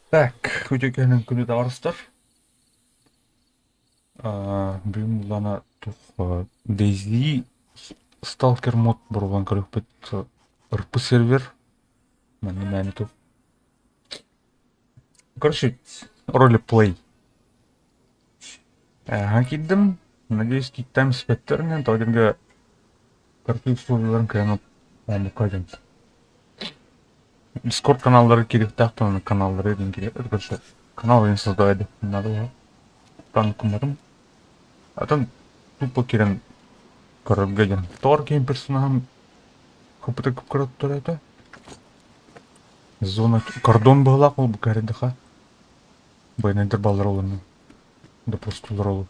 Так, өтекенің күні товарыстар. Бүгін бұлана Дейзи Сталкер мод бұрылған көріппет ұрпы сервер. Мәні топ. Короче, ролеплей. Ханкидім. Надеюсь, киттайм спектерінен таугенге көрпі условияларын кәйініп мұқадым. Дискорд каналдары керекті ақтаны каналдары еден керек. Короче, канал ең создавайды. Надо ба. Там кумарым. Атан тупо керен көріпгеден. Тор кейін персонажым көпіті көп көріп тұр әді. Зона кордон бағылақ ол бұл кәріндіға. Байнайдыр балдар олының. Допустулар олы.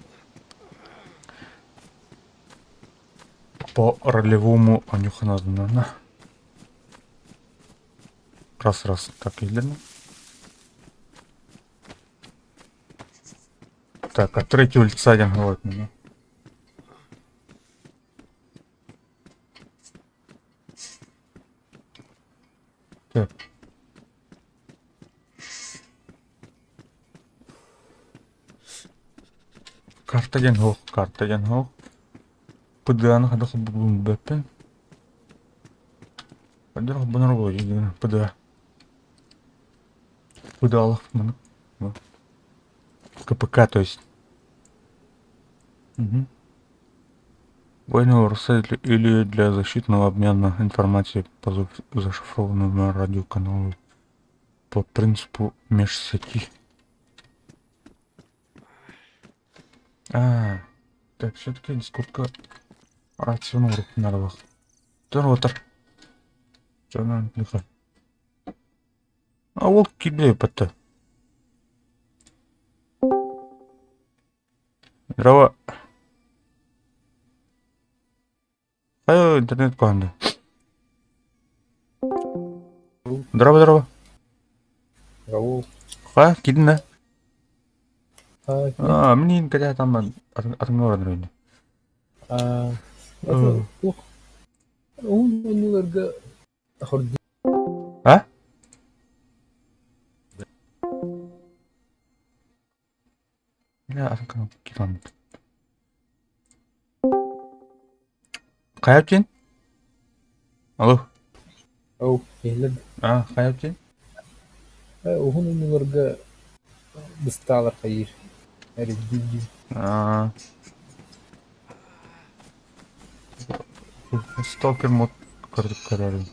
По ролевому анюханадына. Раз. Так, елдеріне. Так, а третий улица один говорит мне. Так. Картаген хоқ. ПДАны қадақы бүгін бәппен. Қадыр бұнар ғой егін ПДА. ПДАлық мұны. КПК, то есть. Угу. Война или для защитного обмена информацией по зашифрованному радиоканалу по принципу межсети. Так, все-таки дискурка рационал нарвах. Тор. Чё лихо. А вот кидаю пота. Здорово. Интернет команда. Здорово. Здорово. Кидна. А, Мне когда там отмёрнули. плохо. Онларга хорди. Я атакан килам. Каяптен? Алло. Ау, елд. Каяптен? Онларга бисталар хайыр. Эрдиди. Сталкер мод көрдік көрерім.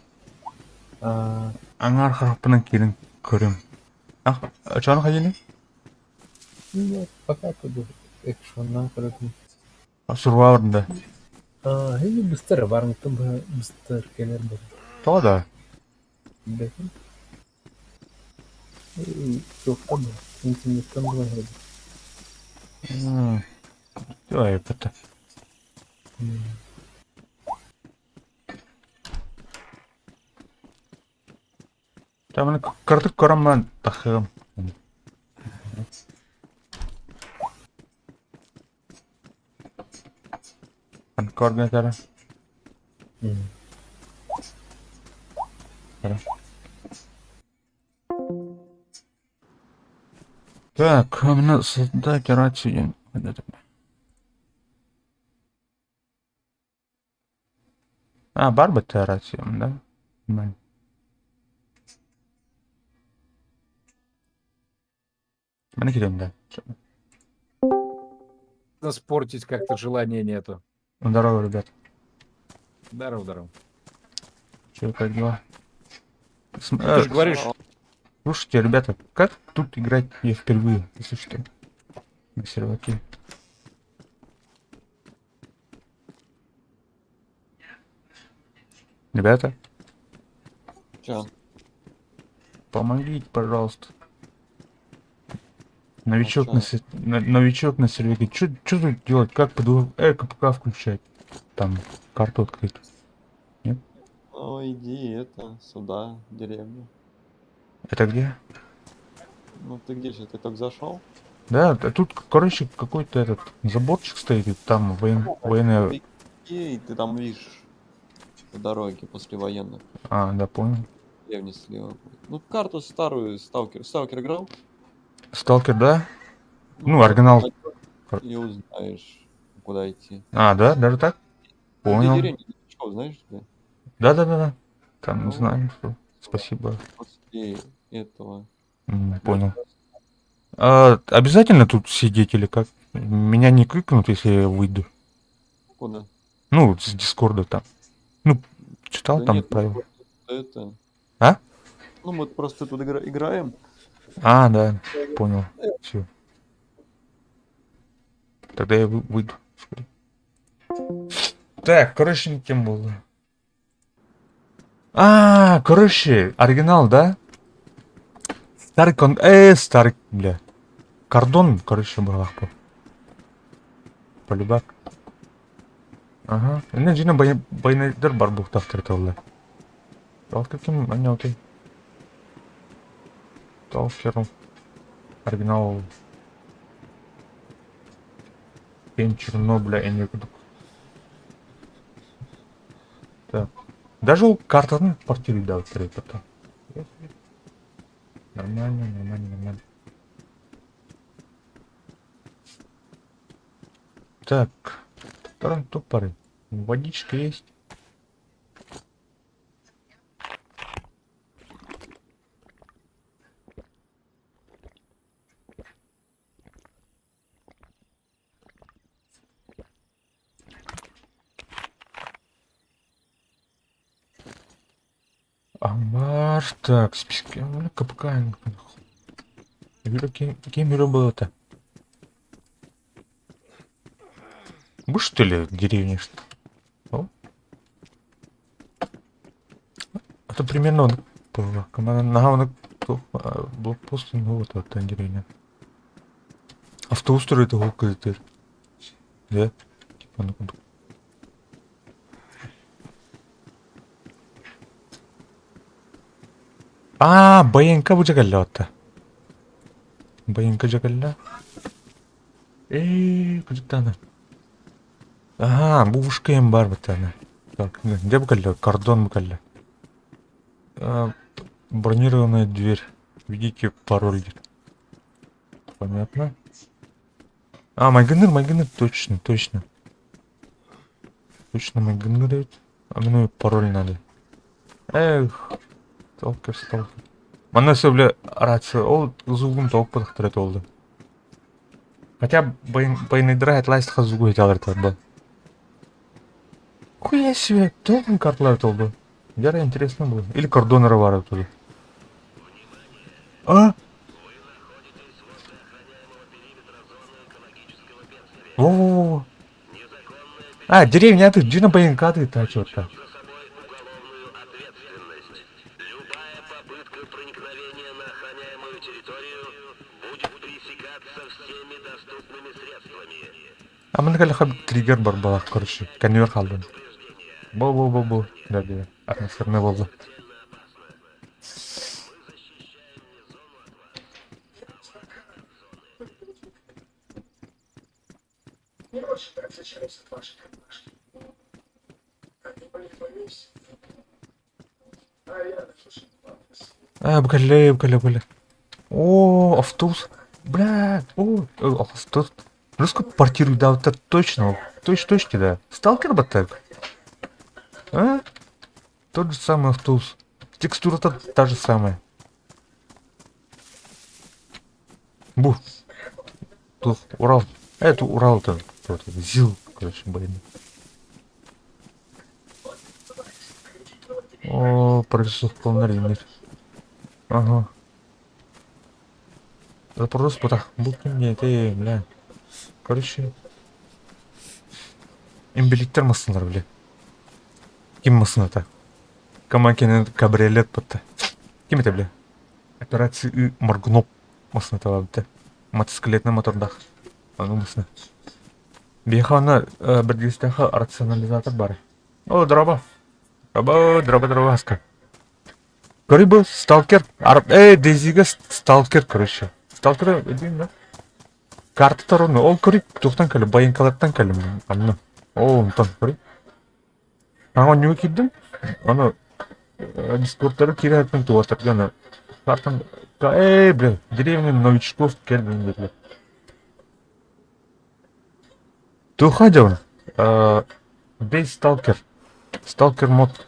А, Аңар харапының келін көрем. Чаны қайдені? ну, пока туду экшонна коротко. Сурвавырында. Хеги бистер бармытым ба бистер келер бар. Тоға да. Бекин. Жоқ там. Интернеттен бар. Ой, пәті. Тамын көрдік көрем мән тақығым. Көрген тәрі. Так, мені создать рацию. Бар бітті рациям, да? Мені келем, да. Спортить как-то желания нету. Здорово, ребят. Здорово. Че, как дела? Ты же говоришь, Слушайте, ребята, как тут играть я впервые, если что, на серваке. Ребята, Чё? помогите, пожалуйста. Новичок на сервере. Что тут делать? Как под КПК включать? Там карту открыть. Нет? Ну, иди сюда, в деревню. Это где? Ну, ты где же? Ты только зашел? Да, тут, короче, какой-то этот заборчик стоит, и там военная... И ты там видишь по дороге после военных. Да, понял. деревни слева будет. Ну, карту старую, Сталкер. Сталкер играл? Сталкер, да? Ну, карту оригинал. найдёшь и узнаешь, куда идти. А, да? Даже так? Ну, где Понял. деревня, Ильичков, знаешь, где? Да-да-да-да. Там Ну, знаем, что. Спасибо. после этого. Понял. А, обязательно тут сидеть или как? Меня не кликнут, если я выйду. Куда? Ну, с Дискорда там. Ну, читал Да там нет, мы правила. просто это... А? Ну, мы просто тут играем. А, да, понял. Все. Тогда я выйду. Скорее. Так, короче, не тем было. А, короче, оригинал, да? Старый, бля. Кордон, короче, был ахпа. Полюбак. Ага. Эне жина байнайдар бар бұл тафтыртылды. Талкер кем? Ане окей. Талкер. Оригинал. Кен Чернобыля эне кудук. Так. Даже ол картадан партию дал трейпата. Нормально, нормально, нормально. Так. Второй топоры. Водичка есть. Амбар. Так, списки. Ну, капкаем. Кем юры было-то? Вы что ли в деревне? Что? О? Это примерно вот было. Команда блокпост, ну вот это деревня. Автоустрой это голка. Да? Типа, ну, а, БНК bu jagallo otta. БНК jagallo. Кыжыктаны. Ага, bu ушкем бар битаны. Так, где букалло? Кордон букалло. Бронированная дверь. Введите пароль. Понятно. А, Майгенер, точно, точно. Точно Майгенер. А мне пароль надо. Эх, сталкер. Мана сөйле рация, ол зулым тауып пыдықтырет олды. Хотя байнайдырайт лайст хазугу еталар табы. Хуя себе, толкин карталар толды. Яра интересно было. Или кордонеры бар оттуда. А? Во-во-во. А, деревня ты, джина байнкады, та чё-то. А мы наконец триггер барбалах, короче, конвейер халдым. Бу. Да. Атмосферный болды. Букали. О, автобус. Бля, автобус. Русскую квартиру дал, это точно. Точно, да. Сталкер бы так. А? Тот же самый автобус. Текстура-то та же самая. Бу. Тут Урал. Это Урал-то. ЗИЛ, короче, блин. О, прорисов полноринный. Ага. Запрос потах. Букин не это, бля. Короче. Имбелиттер мısınlar бля. Ким мısın-то? Камакин кабриолет потта. Ким это, бля? Операция Моргноп мısın-то бля. Мотоциклетный мотордах. Ану мısın? Бехана бірдестегі рационализатор бар. О, дроба аска. Көрі бұл сталкер. Дезиге сталкер, короче. Сталкер, едейін, да? Карты тұрыны. Ол көрі тоқтан кәлі, байынкалаттан кәлі. Анны. О, ұнтан көрі. Аңа не өкейдім? Аны Дискордтары кирәтмәң туастыр гана. Картам... бля, деревня новичков келдим бля. Тухадён. Бей сталкер. Сталкер мод.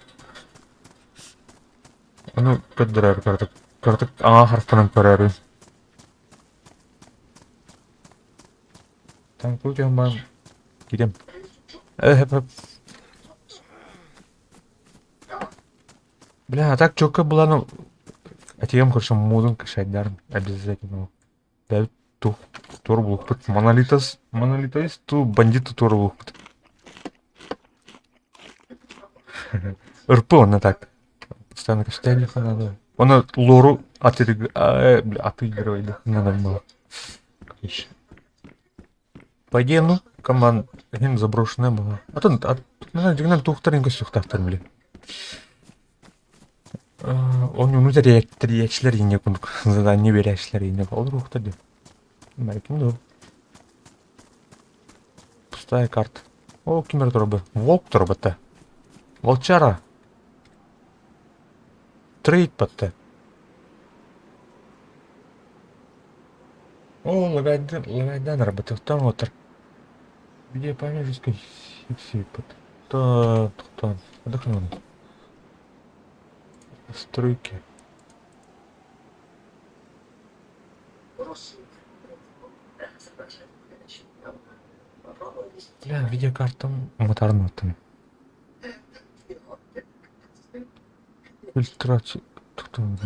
Ну, каддрар картык. Картык аңа харфынан көрәрү. Там көтен бан. Кидем. Хэп. Бля, а так чокка буланы... Атегем көршім модын кішайдарын. Обязательно. Дәбіт тух. Тор бұлықпыт. Монолитоист ту бандиты тор бұлықпыт. РП оны так. Постоянно кішайдары надо. Оны лору отыгрывайды. Надо было. По идее, ну, команд ген заброшенная была. А тут, дегенен тухтарынка сухтахтар, блин. Onu teriyatçılar yine kunduk. Zaten ne verişler yine olur ухта diyor. Belki de o. Пустая карта. О, кимер торбы. Волк торбата. Волчара. Трейд патта. О, лагайдан работал. Там вот. Где памятник сипсипат. Там. Отдохнул. Стройки. Бля, видеокарта моторная там. Фильтрация. Кто там?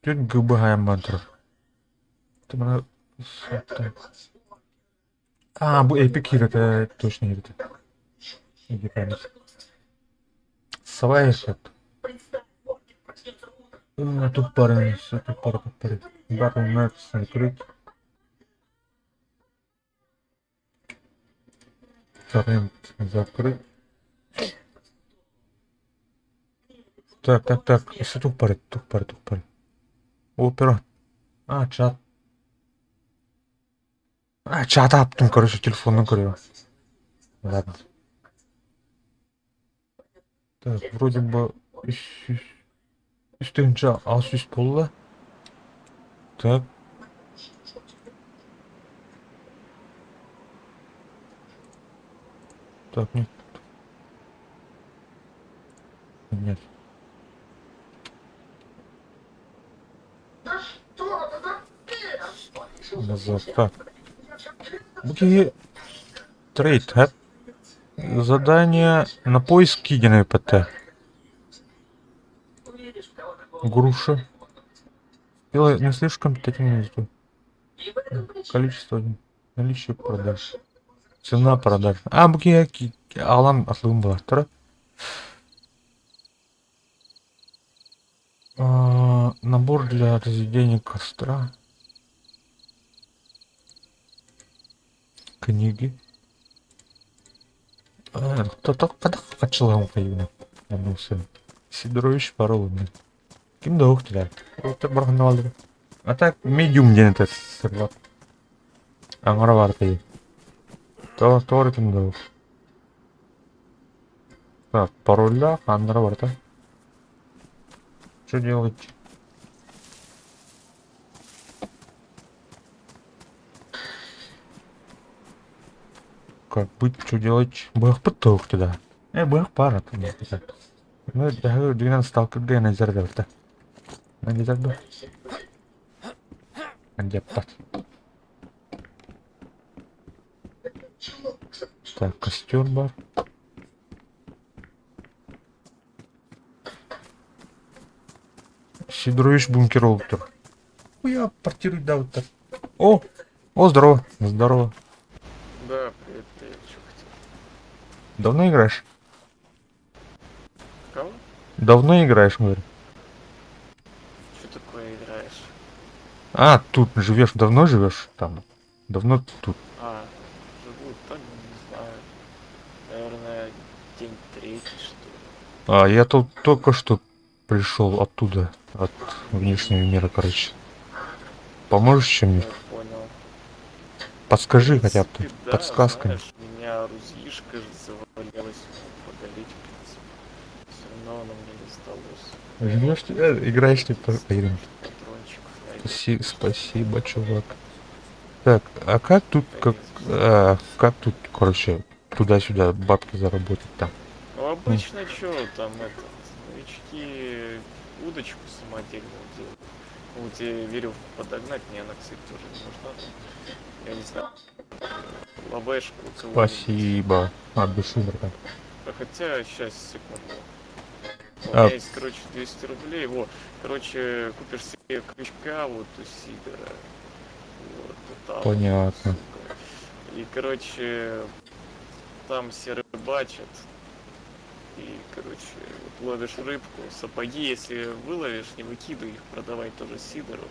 Тут ГБХ мантра. Ты меня... bu Epic Hero, точно это. Иди память. Савайшет. Тут пара. Батл Нетс закрыть. Торрент закрыть. Так. Если тух пары. Опера. Чат. Чат аптым, короче, телефонную курю. Ладно. Так, вроде бы... Üstünce az üst bolla. Так. Так, нет. Нет. Назад. Так. Буки трейд, задание на поиск Кигиной ПТ. Груша. Дело не слишком питательное. Количество. Наличие продаж. Цена продаж. Буки алам атлым была. Набор для разведения костра. Книги. Когда качалам кайына. Сидорович паролный. Кимде уктилар. Отыр барган алды. А так медиум денет сырлап. Аңара барды. Тор кимде. Так, парольда аңара барды. Что делать? Как быть, что делать? Бах поток туда. Бах пара. Ну, даже 12 сталкерды на зеркало. Где тогда? Где пат? Так, костер бар. Сидорович бункер олтер. Я портируй, да, вот так. О, здорово. Да, привет, что хотел. Давно играешь? Кого? Давно играешь, говорю. Что такое играешь? Тут живешь, давно живешь там? Давно тут. Живу, так не знаю. Наверное, день третий, что ли. Я тут только что пришел оттуда, от внешнего мира, короче. Поможешь чем-нибудь? Я понял. Подскажи хотя бы принципе, да, подсказками. знаешь, у меня рузишка же завалялась подарить, в принципе. Все равно она мне не сдалась. Жмешь, играешь ты по играм. Патрончиков найдет. Спасибо, чувак. Так, а как тут, как тут, короче, туда-сюда бабки заработать там? Ну, обычно что там новички удочку самодельную делают. Ну, вот тебе веревку подогнать, мне она, кстати, тоже не нужна. Я не знаю, лобешку кого-нибудь. Спасибо. От души, братан. А хотя, сейчас, секунду. У А, меня есть, короче, 200 рублей. Вот, короче, купишь себе крючка вот у Сидора. Вот, там, понятно. сука. И, короче, там все рыбачат. И, короче, вот ловишь рыбку, сапоги, если выловишь, не выкидывай их, продавай тоже Сидору.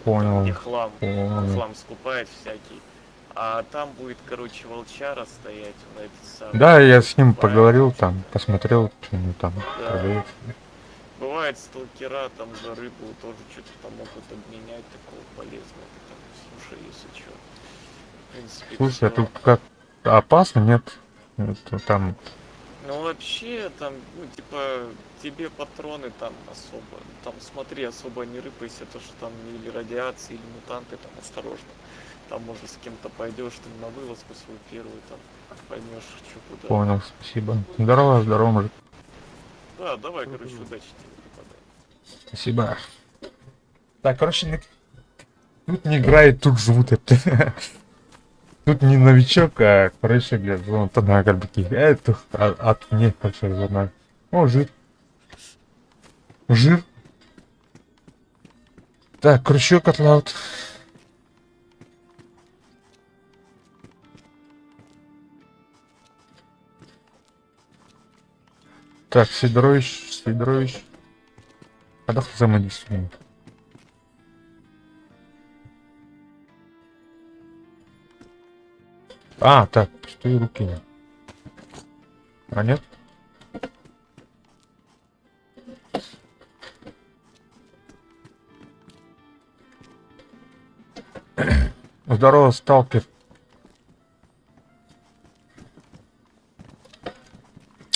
Понял. Где хлам, Понял. хлам скупает всякий. А там будет, короче, волчара стоять, он этот самый. Да, я с ним Покупает. поговорил там, посмотрел, что у него там Да. продается. Бывает, сталкера там за рыбу тоже что-то там могут обменять такого полезного. Ты там, слушай, если что. В принципе, Слушай, а всё. тут как опасно, нет? Это там, Ну вообще там, ну типа, тебе патроны там особо, там смотри, особо не рыпайся, то что там или радиация, или мутанты, там осторожно. Там может с кем-то пойдешь, ты на вылазку свою первую, там поймешь, что куда. понял, спасибо. Здорово, здорово, мужик. Да, давай, короче, удачи тебе попадай. Спасибо. Так, короче, тут не играет, тут живут это. Тут не новичок, а, короче, блядь, вон туда горбики. Это от мне, короче, разорвано. О, жир. Жир. Так, крючок отлаут. Так, Сидорович. Когда взаимодействуем? А, так, пустые руки. А нет? Здорово, сталкер.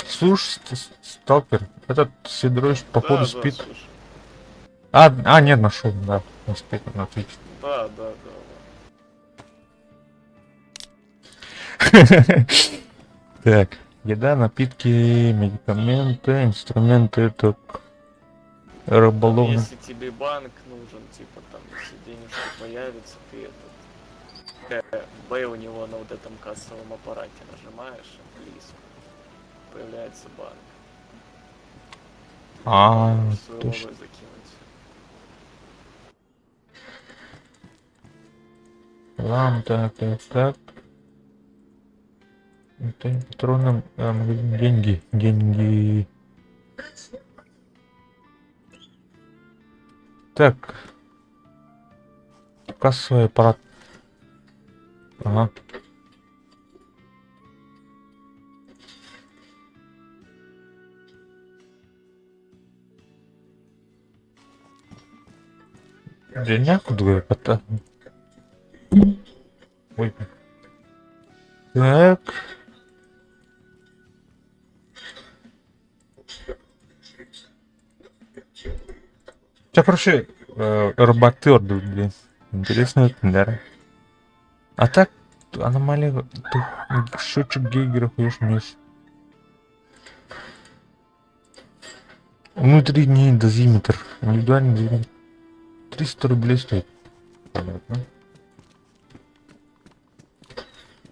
Слушай, сталкер, этот Сидорович походу Да, спит. да, слушай. Нет, нашел, да. Он спит, он отлично. Да, да, да. Так, еда, напитки, медикаменты, инструменты, так, Там, рыболовный. если тебе банк нужен, типа там, если денежки появятся, ты этот Б у него на вот этом кассовом аппарате нажимаешь, английском, появляется банк. А, Свой точно. ловы закинуть. Ладно, так. Это патроном, деньги. Так. Кассовый аппарат. Ага. Денег удвоє кота. Ой. Так. Я, короче, работер, блин. Интересно, это, да. А так, аномалия, счетчик Гейгера, хуешь вниз. Внутренний дозиметр. Индивидуальный дозиметр. 300 рублей стоит. Понятно.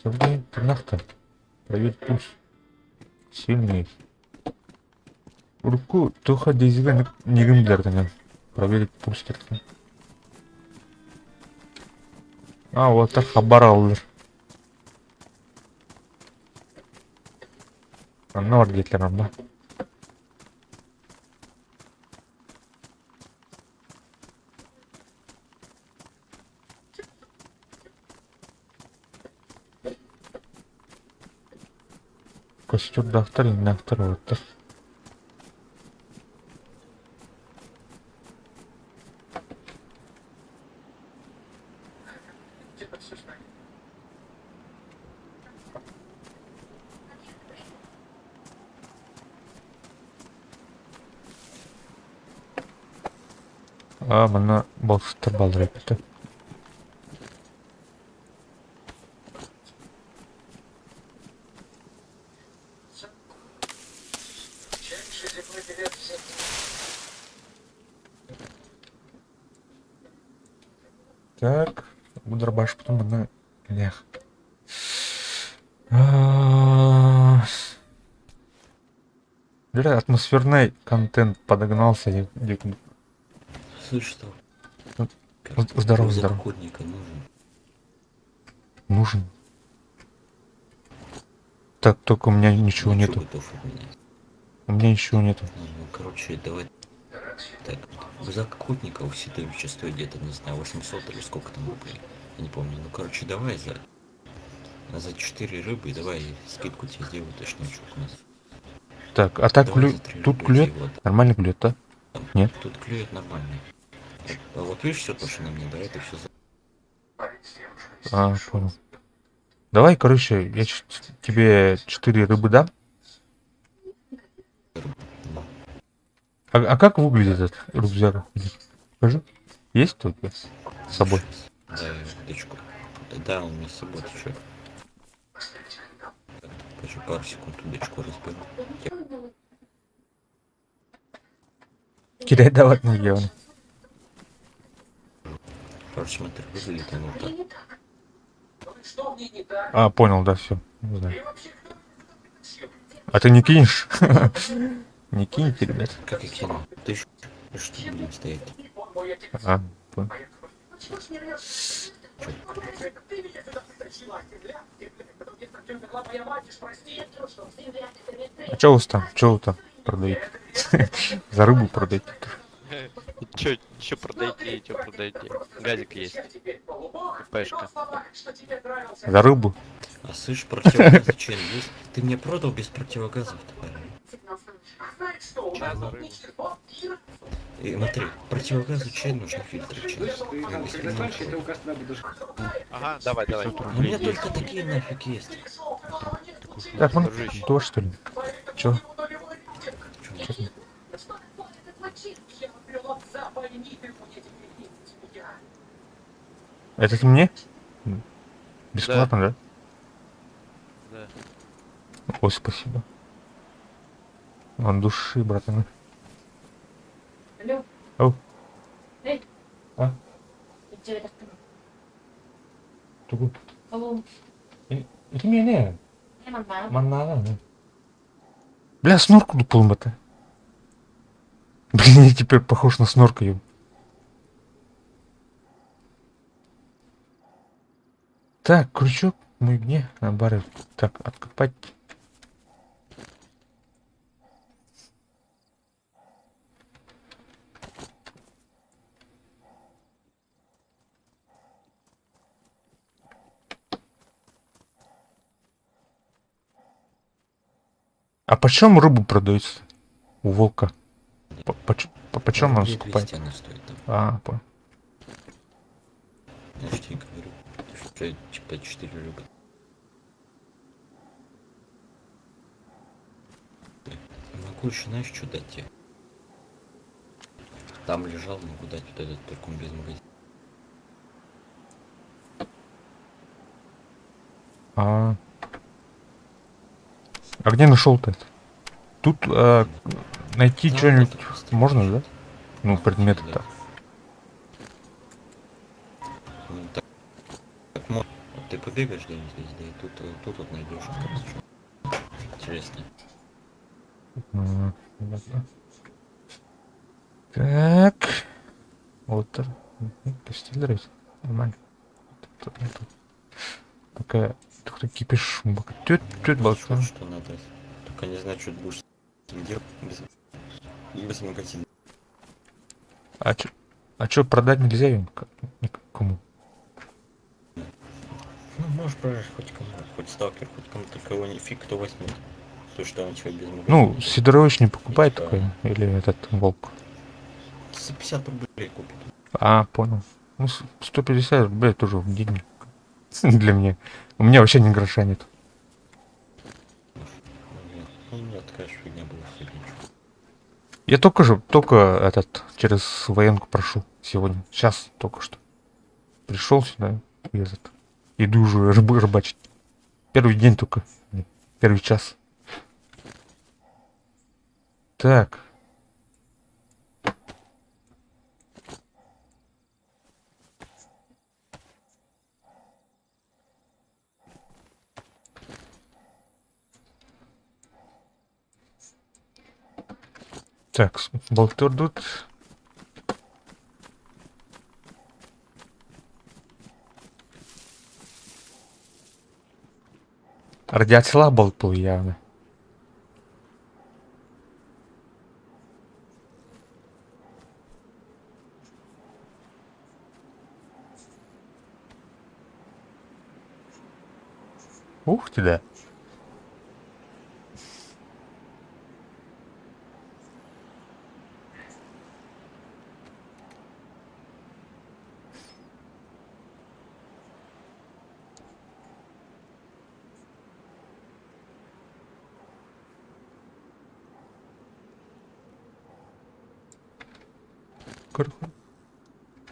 Блин, нахто. Проверь пульс. Сильный. Руку тоха дезига негімдерді. Проверить пульс керек. А, вот так хабар алды. Анна бар кетлерім ба. Костюр дақтар, инақтар өтті. Мына балшықтар балдырып кетті. Так, ударбаш, потом мына лях. Бля, атмосферный контент подогнался. Слышь, что? Здорово, здорово. Охотника нужен. Нужен. Так, только у меня ничего Ничего нету. готов обменять. У меня ничего нету. Ну, короче, давай. Так, рюкзак охотника у Сидоровича стоит где-то, не знаю, 800 или сколько там рублей. Я не помню. Ну, короче, давай за 4 рыбы, давай скидку тебе сделаю, точничок у нас. Так, а так Давай за 3 тут рыбы клюет? тебе вот. Нормально клюет, да? Нет? Тут клюет нормально. А вот видишь все то, что на мне, да, это все Понял. Давай, короче, я тебе 4 рыбы дам. А как выглядит этот рюкзак? Покажи. Есть тут с собой? Да, удочку. Да, у меня с собой, ты чё? Покажи, пару секунд удочку разберу. Кидай давай на явно. Короче, смотри, выглядит оно вот так. Понял, да, все. А ты не кинешь? Не кинете, ребят? Как я кину? Ты что, блин, стоит? Понял. А чё у вас там? Чё вы там продаете? За рыбу продаете? Чё продаете? Газик есть. Пешка. За рыбу? А слышь, противогаз чей есть? Ты мне продал без противогазов-то? И смотри, противогазу чей нужен фильтр? Ага, давай. У меня только такие нафиг есть. Так, ну, Дружище. то что ли? Чё? Это мне? Бесплатно, да? Да. Ой, спасибо. От души, братаны. Алло. Ау. Эй. А? Где это? Tugu. Алло. Это меня. Emang mana? Mana? Бля, снорку дупал это. Блин, я теперь похож на снорка. Так, крючок мой где? На баре. Так, откопать. А почем рыбу продается у волка? Почем он скупает? Она стоит там. Понял. Я же тебе говорю, что типа 4 рыбы. Могу еще, знаешь, что дать тебе? Там лежал, могу дать вот этот, только он без магазина. А где нашел-то это? Тут найти Да, что-нибудь вот это можно, да? просто. Ну, предметы-то. Ну, так можно. Вот ты побегаешь где-нибудь здесь, да, и тут вот найдешь. Интересно. Понятно. Так. Вот. Костель. Нормально. Такая. Кто кипиш. Тют балкон. Что надо. Только не знаю, что ты будешь с этим делать без магазина. А чё, продать нельзя им? Никому? Ну, можешь продать хоть кому, хоть сталкер, хоть кому, только его не фиг кто возьмет. То, что он тебя без магазина. Ну, Сидорович не покупает Типа- такой? Или этот волк? За 50 рублей купит. Понял. Ну, 150 рублей тоже в день. Для меня. У меня вообще ни гроша нет. Нет, ну, у меня такая же фигня была сегодня. Я только этот, через военку прошел сегодня. Сейчас только что. Пришел сюда и этот. Иду уже рыбачить. Первый день только. Первый час. Так. Так, болтер тут. Радиацияла болт был явно. Ух ты, да.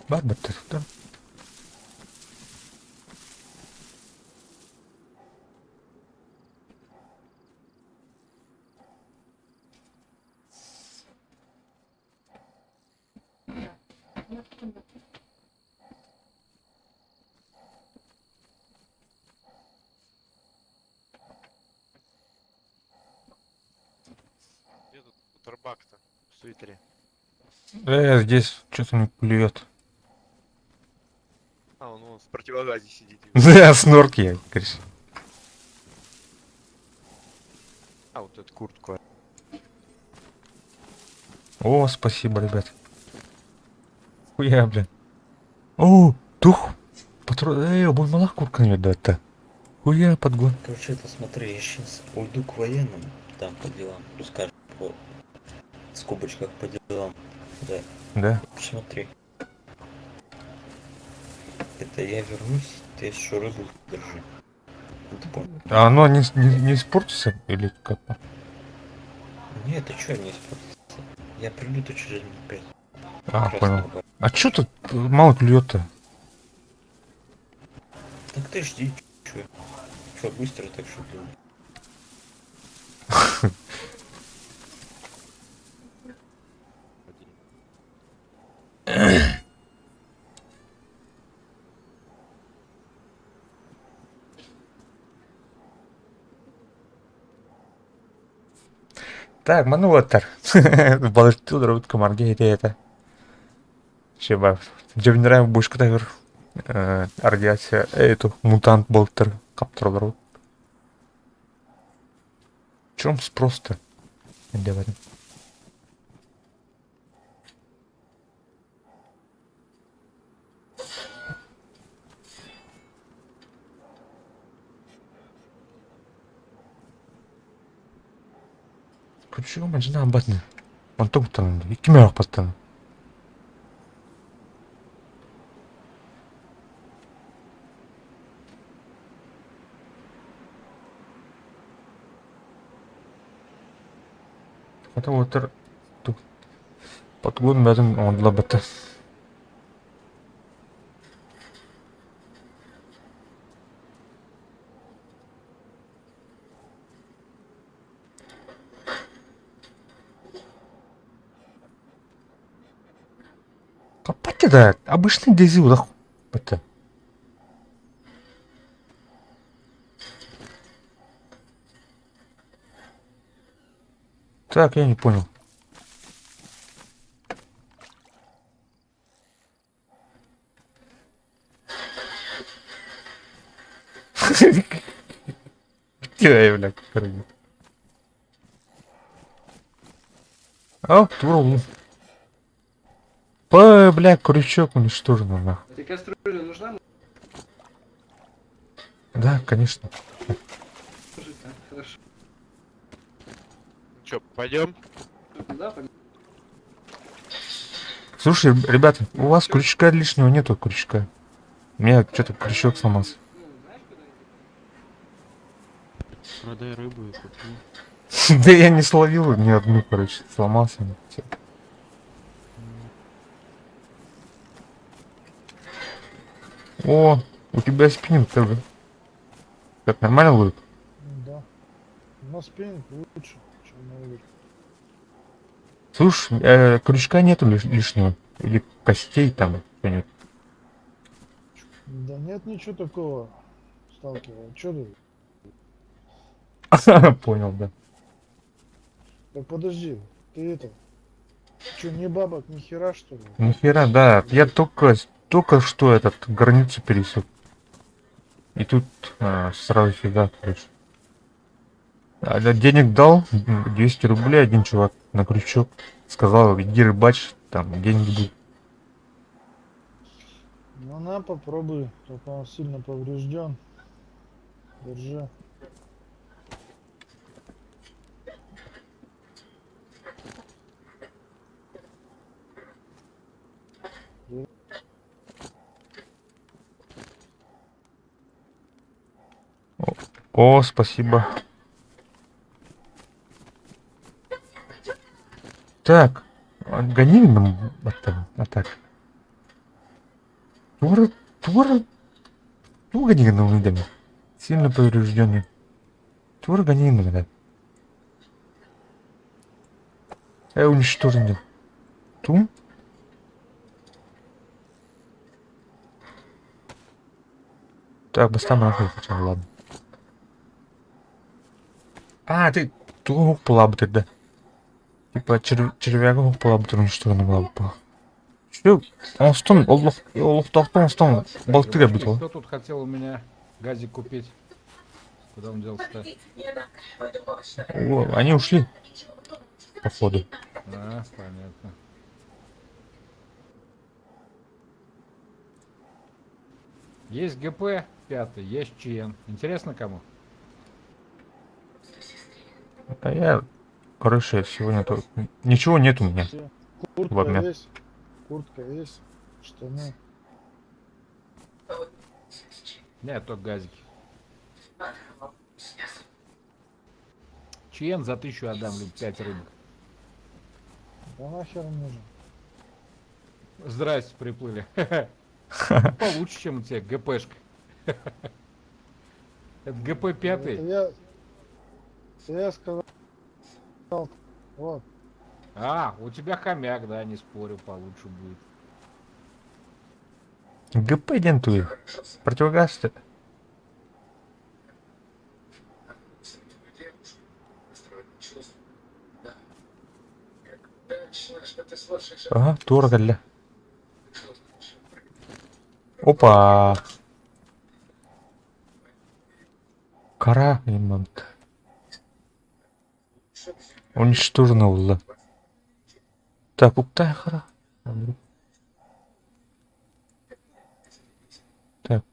Барбар ты сюда. Где тут Тарбак-то в свитере? Здесь что-то не клюет. А, он вон в противогазе сидит. Да, снорки, говоришь. А, вот эту куртку. О, спасибо, ребят. Хуя, блин. О, тух. Патрон. Мой малах курка не да-то. Хуя подгон. Короче, это смотри, я сейчас уйду к военным, там по делам, пускай по скобочках по делам. Да, Да. посмотри. Это я вернусь, ты еще рыбу держи. Ну, ты понял? А оно не испортится или как? Нет, ты чё, не испортится? Я приду-то через минут 5. А, понял. А чё тут мало клюет-то? Так ты жди, чё? Чё, быстро так что ты? Так, мануатор. Балыктылар өткөн это. Шеба. Жебинерем бушкатагыр. Радиация. Эту мутант болттар каптырылар. В чем спрос-то? Говорим. Почему мажина абатны? Он только там. И кемер постоянно. Это вот тут подгон бәдім ондыла бітті. Копать да, обычный дези удах бітті. Так, я не понял. Где я, бля, короче. А, туру. Бля, крючок уничтожен, нахуй. Тебе кастрюля нужна? Да, конечно. Мужик, а? Хорошо. Чё, пойдем? Да, пойдем. Слушай, ребята, у вас крючка лишнего нету крючка. У меня что-то крючок сломался. Ну, Продай рыбу и купи. Да я не словил ни одну, короче, сломался. Всё. О, у тебя спиннинг тоже. Как нормально ловит? Да. Но спиннинг лучше, чем на улице. Слушай, крючка нету лишнего. Или костей там что-нибудь. Да нет ничего такого, сталкера. Чё ты? Понял, да. Так подожди, ты это... Чё, не бабок, ни хера, что ли? Нихера, да. Я только что этот границу пересек. И тут сразу сюда, короче. А денег дал, 200 рублей один чувак на крючок. Сказал, иди рыбачь, там деньги будут. Ну на, попробуй. Только он сильно поврежден. Держи. О, спасибо. Так, гони нам это, а так. Тура, гони нам видами. Сильно поврежденный. Тура гони нам, да. Уничтожен. Тум. Так, быстро нахуй хотя ладно. А, ты тугу плабтер, да. Типа червяга плабтер уничтожен плабтер. Что? Он стон, Олух тохтон стон, балтыга Ребятки, битва. кто тут хотел у меня газик купить? Куда он делся-то? О, они ушли. Походу. А, понятно. Есть ГП 5, есть ЧН. Интересно кому? А я, короче, сегодня то ничего нет у меня. В Куртка обмен. есть. Куртка есть. Штаны. Нет, только газики. ЧН за 1000 отдам, либо 5 рыбок. Да нахер он нужен? Здрасте, приплыли. Ну, получше, чем у тебя ГПшка. Это ГП 5. Это я сказал. Вот. А, у тебя хомяк, да, не спорю, получше будет. ГП дентуй. Противогаз -то. Ага, дорого для. Опа. Кара имант. Уничтожено было. Так, уктай хара. Так.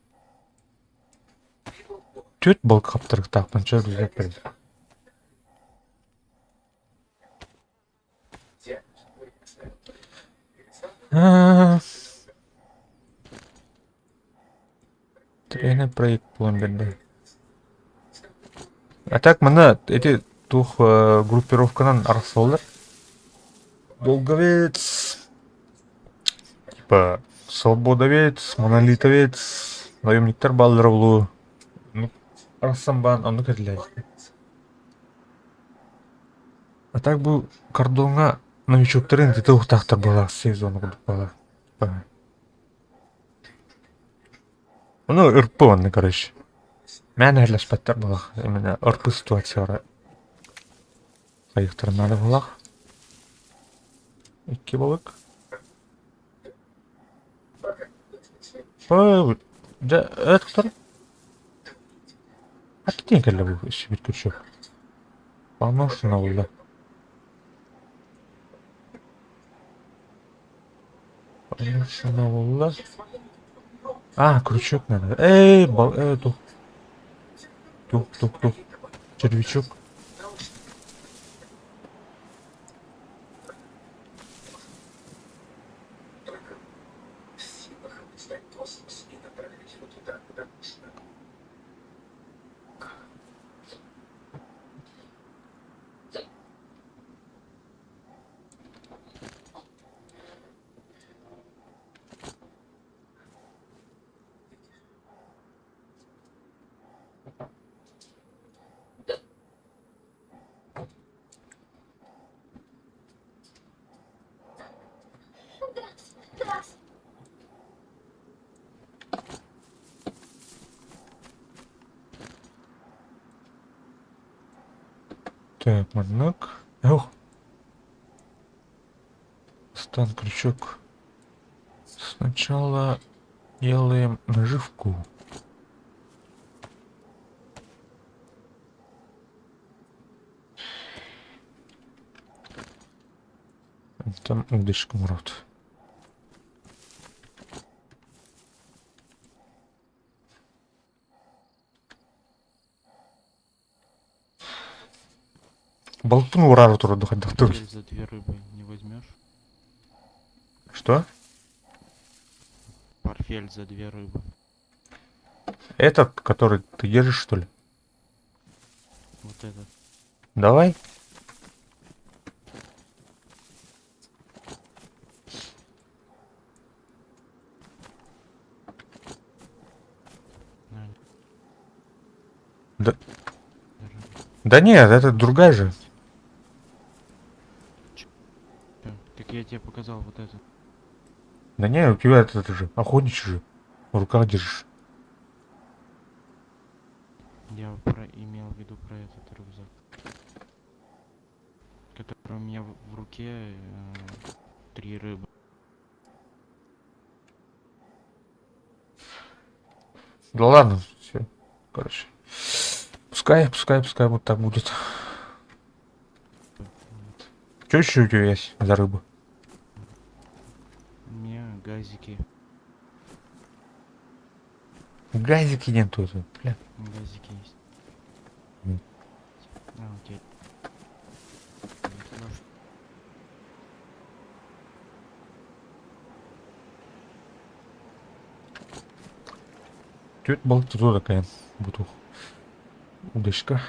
Төт балык қаптырық тақпанша бізге берді. Тренер проект болан берді. А так мына эти тух группировканан арқсаулар. Долговец. Типа свободовец, монолитовец, наемниктер балдыр болу. Ну, арқсамбан, аны кәділер. А так бұл кордонға новичоктарын деті ұқтақтар бала, сезоны құдық бала. Ну, ұрпы оны, короче. Мән әрләспәттер болақ. Именно ұрпы ситуациялары. Қайықтарын ады болақ. 2 балык. Ой, да, это кто? А ты не кәлі бұл іші бет күрші. Помощно болды. Помощно болды. А, крючок надо. Эй, тух. Тух. Червячок. Так, манок. Ох. Стан крючок. Сначала делаем наживку. Там удочка, Мурат. Болтун урару тура доходил. За 2 рыбы не возьмешь? Что? Парфель за 2 рыбы. Этот, который ты держишь, что ли? Вот этот. Давай. На, Да, держи. да нет, это другая же. Чё? Так я тебе показал вот это. Да не, у тебя это же охотничий же. В руках держишь. Я имел в виду про этот рюкзак. Который у меня в руке 3 рыбы. Да ладно, все. Короче. Пускай вот так будет. Что еще у тебя есть за рыбу? У меня газики. Газики нету. Бля. Газики есть. Мгм. А, окей. Что это была тут такая? Бутух. Удочка.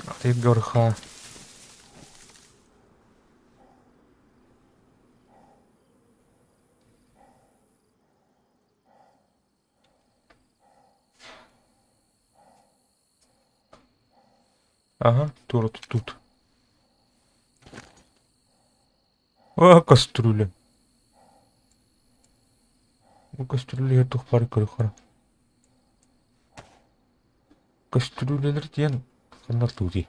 А ты горха. Ага, тура тут. А, кастрюля. Ну, кастрюля я тух пары крыхара. Кастрюлелер тен канатуди.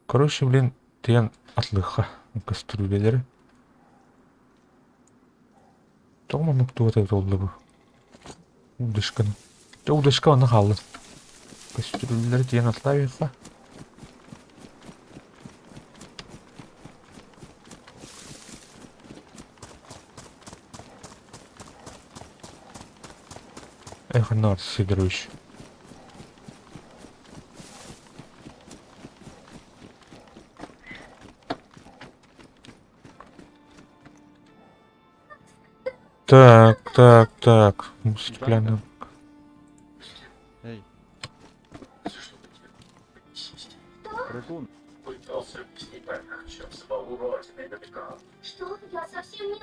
Короче, блин, тен атлыха. Кастрюлелер. Тома ну кто это oldu удочканы. Да удочка она халла. Кастрюлелер тен атлавиха. Эх, Нарс Сидорович. Так. Стеклянная. Эй. Крикун. Что? Я совсем не...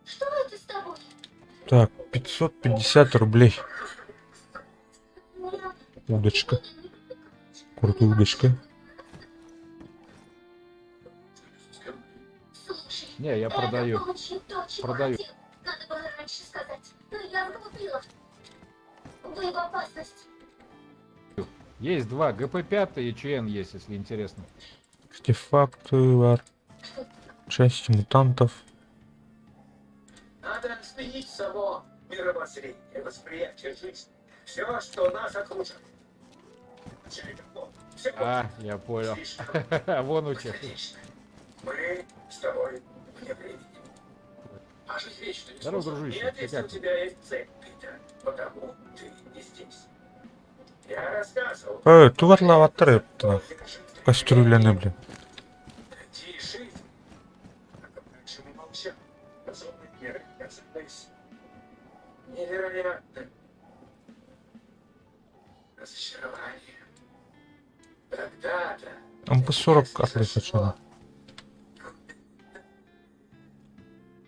Что это с тобой? Так, 550 рублей. Удочка. Крутая удочка. Слушай, Не, я продаю. это очень то, чего Продаю. хотел. Надо было раньше сказать. Но я глупила. Вы в опасности. Есть 2. ГП-5 и ЧН есть, если интересно. Артефакты, части мутантов. Надо сменить само мировоззрение, восприятие жизни. Все, что нас окружает. А, я понял. Вон у тебя. Мы с тобой вне времени. А жизнь вечная. Здорово, дружище. Нет, Ты если как? у тебя есть цель, Питер, потому ты не здесь. Я рассказывал. Туварла ваттреп. Кастрюляны, блин. Найти жизнь. Раньше мы молчали. Разумные меры оказались Невероятно. Разочарование. Тогда-то... МП-40 отлично.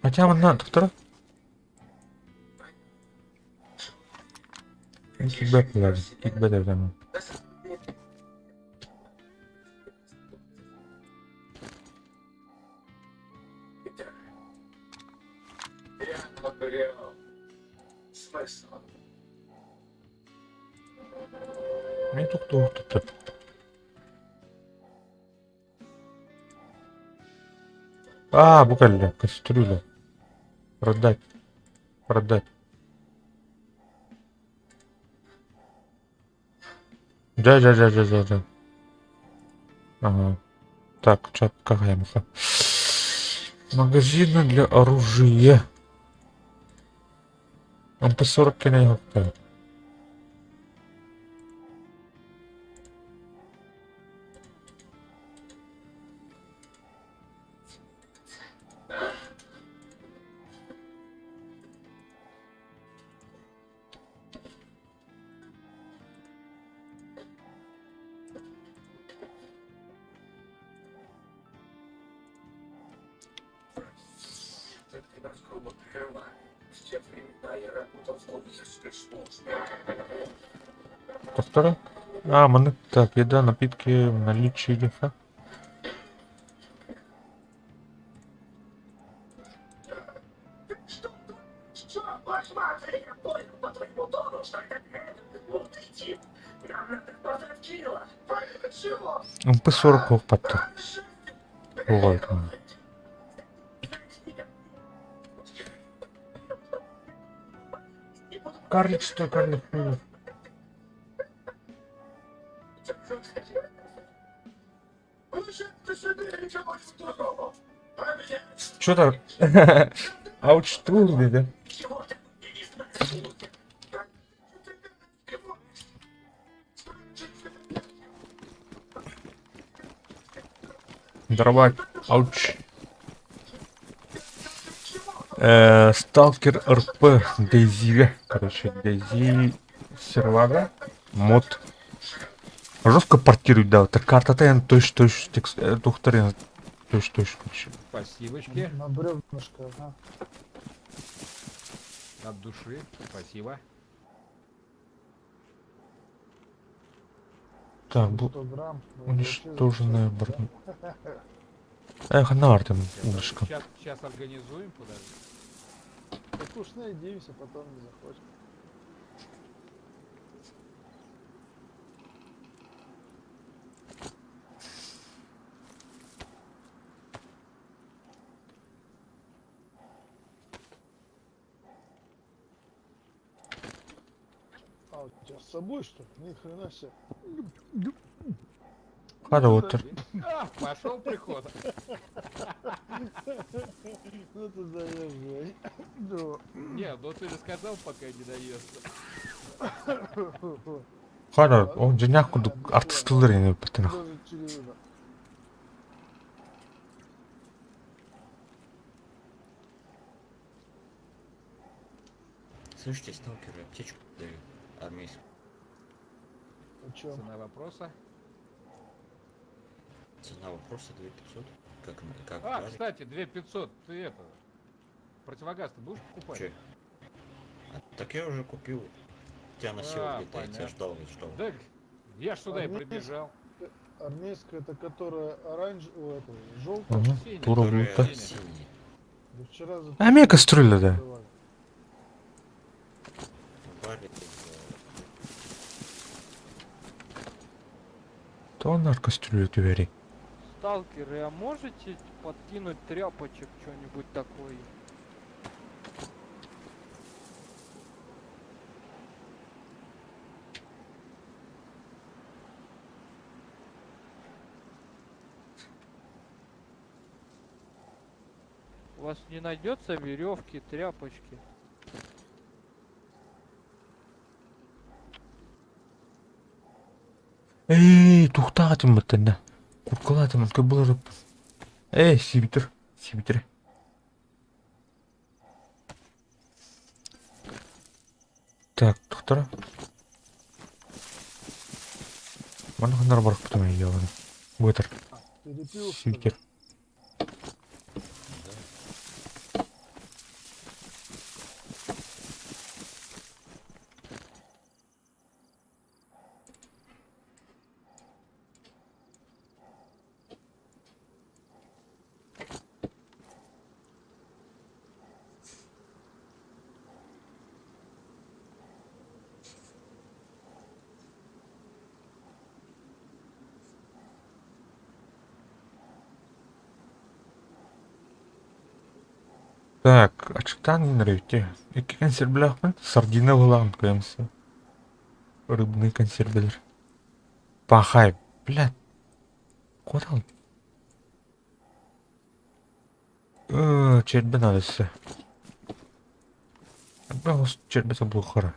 Хотя вона, второй. Кикбэк лазит, кикбэк давно. Я обрел смысл. Не тук-тук-тук. А, буквально, кастрюля. Продать. Продать. Да. Ага. Так, чат, какая муха? Магазины для оружия. МП-40 я не купил. Ты нас грубо прервал. В те времена я работал в коммерческой службе. Повторяю. А, монет. Так, еда, напитки, наличие гефа. Что, ваш матери, я понял по твоему тону, что это вот идти. Нам надо позавчила. Чего? МП-40 патто. Вот. Карлик, что карлик? Что-то... Аучтурли, да? Дробак. Ауч. Сталкер РП. Дейзи. Короче, Дейзи сервага. Мод. Жестко портирует, да. Это карта ТН, точно, текст, тухтарин. Точно. Спасибочки. На бревнышко, ага. От души. Спасибо. Так, 100 грамм. уничтоженная броня. Эх, на там удочка. Сейчас организуем, подожди. Так уж надеемся, потом не захочешь. А у тебя с собой что ли? Ни хрена себе. Хороший. А, пошел приход. Ну ты даешь, Жень. Да. Не, ну ты же сказал, пока не даешься. Хороший. О, денег артистler не бітін. Даже очевидно. Слышите, сталкеры аптечку дают армейскую. О чем? Цена вопроса. Цена вопроса 2500. Как А, гарик. кстати, 2500, ты это... Противогаз ты будешь покупать? Чё? Так я уже купил. Тебя носил где-то, я тебя ждал. Да, я ж сюда и Армейский- прибежал. Армейская, это которая оранжевая, желтая. Угу. Синий. Тура Которые булта. синие. Да вчера за... А мне кастрюля, да. открывали. Варик, То на кастрюлю двери. Сталкеры, а можете подкинуть тряпочек, что-нибудь такое? У вас не найдется веревки, тряпочки? Эй, тухтатым бітін. Куккалатым, кабылырып. Эй, сибитер. Так, доктора. Mana kadar barak потом я ладно. Вытер. Перепил, что ли? Сикер. Так, açıktan nereye? İki konserve var. Sardina bulan koyamsa. Рыбные консервелер. Пахай, блядь. Куда он? Чербе надо все. Чербе забыл хора.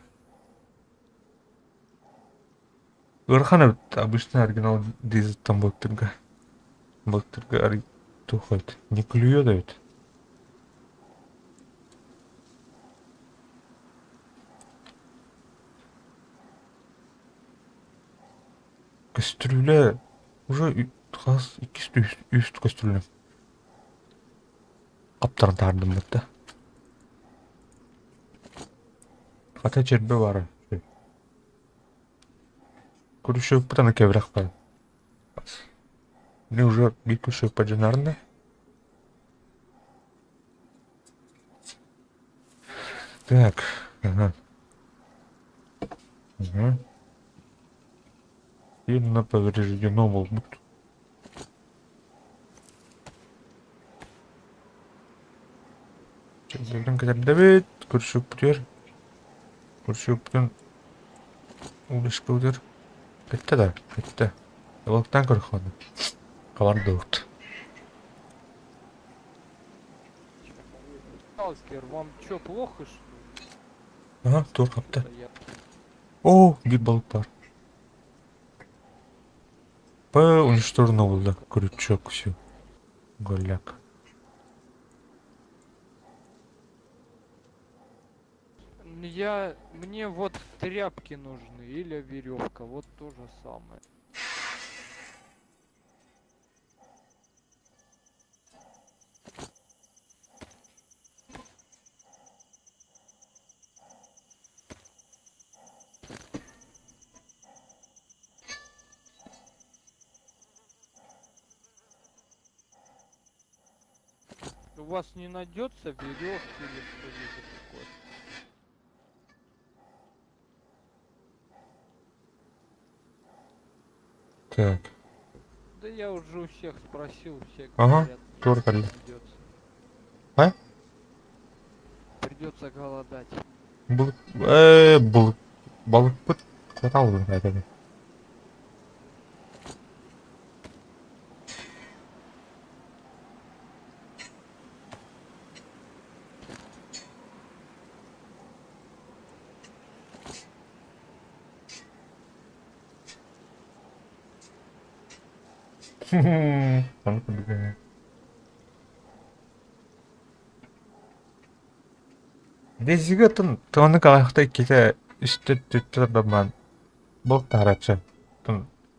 Верхана обычно оригинал дизель там Бактырга. Бактырга тухает. Не клюет ведь. Кастрюля уже хас ikisi üst кастрюля. Каптарын тардым да. Хата чербе бар. Күрүшөк бутан кебрак бар. Мне уже бикушек поджинарно. Так, ага. Ага. Сильно повреждено лбут. Чербеден кадердебет, күрүшөк бутер. Күрүшөк бутан улышка бутер. Кетті да, кетті. Локтан көрхоны. Каварды ұқты. Сталкер, вам чё, плохо, что ли? Ага, тур қапты. Я- О, бир балык бар. Уничтожено болды. Крючок все. Голяк. Мне вот тряпки нужны или веревка, вот то же самое. У вас не найдется веревки или что-нибудь такое? Так. Да я уже у всех спросил, все Ага, говорят, тур кали. придется. А? Придется голодать. Балык пыт. Хватал бы этого. Там побегает. Десиге тоны калахтай кете üstte tutturman bol taracha.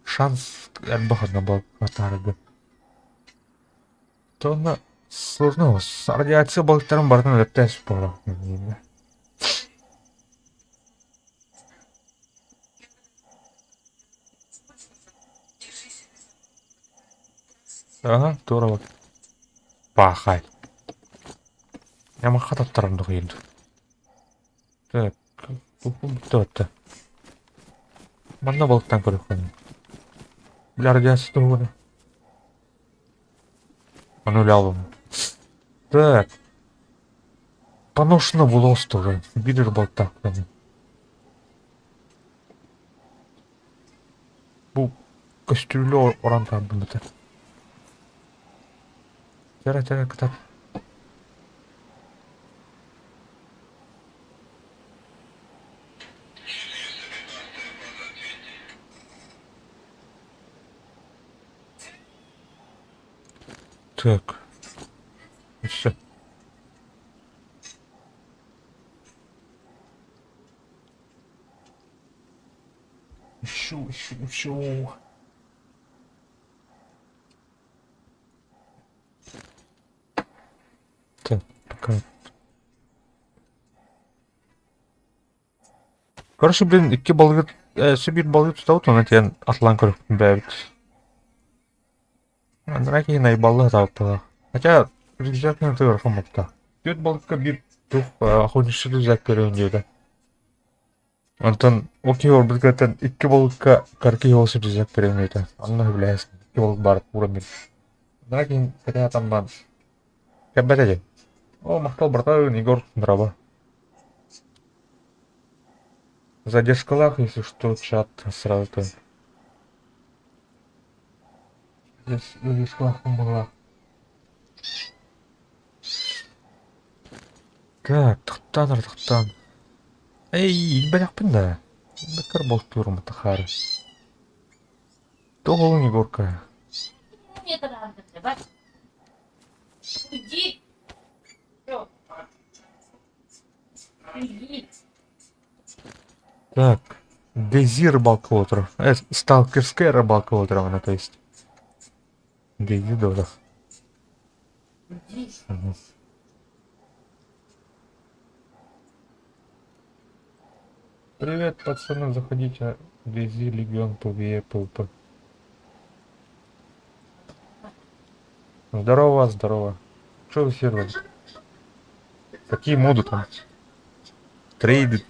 Шанс әлбахана бol тарады. Тоны сложно. Радиация балықтарын бардан өттәс бора. Ага, тура бak. Пахай. Яма хататтарымды қиынды. Так, бұл бітті өтті. Манда балықтан көріп қойдым. Бұл радиация тұрғыны. Анулял. Так. Поношено было тоже. Бидер был так. Бұл кастрюле оранта бұнды. Тәрі кітап. Так. Все. Ищу. Так, пока. Короче, блин, икки балгы, bir балгы тутабыт, оны тен атлан көріп бәбіт. Андыра кейін айбаллы табыт. Хотя, рюкзакны ты рахаматта. Төт балгыка bir тух охотничий рюкзак көрөйүн дейді. Антон, окей, ол бізгәтен икки балгыка карки олсы рюкзак көрөйүн дейді. Анны біләсін, икки балгы барып урамын. Андыра кейін кәтә атамдан. Кәббәт әже. О, мақтал братан, Егор дрова. В задержкалах, если что, чат сразу то. Здесь в задержкалах помогла. Так, тахтан. Эй, бәләкпін да. Бәкір бол турым тахары. Тоғылың Егорка. Мне это надо, давай. Уйди. Всё. Уйди. Так, Дейзи рыбалка отыр. Сталкерская рыбалка отыр, она то есть. Дейзи дорог. Уйди. Привет, пацаны, заходите. Дейзи, Легион, ПВЕ, ПВП. Здорово. Что вы сервер? Какие моды там? Трейды,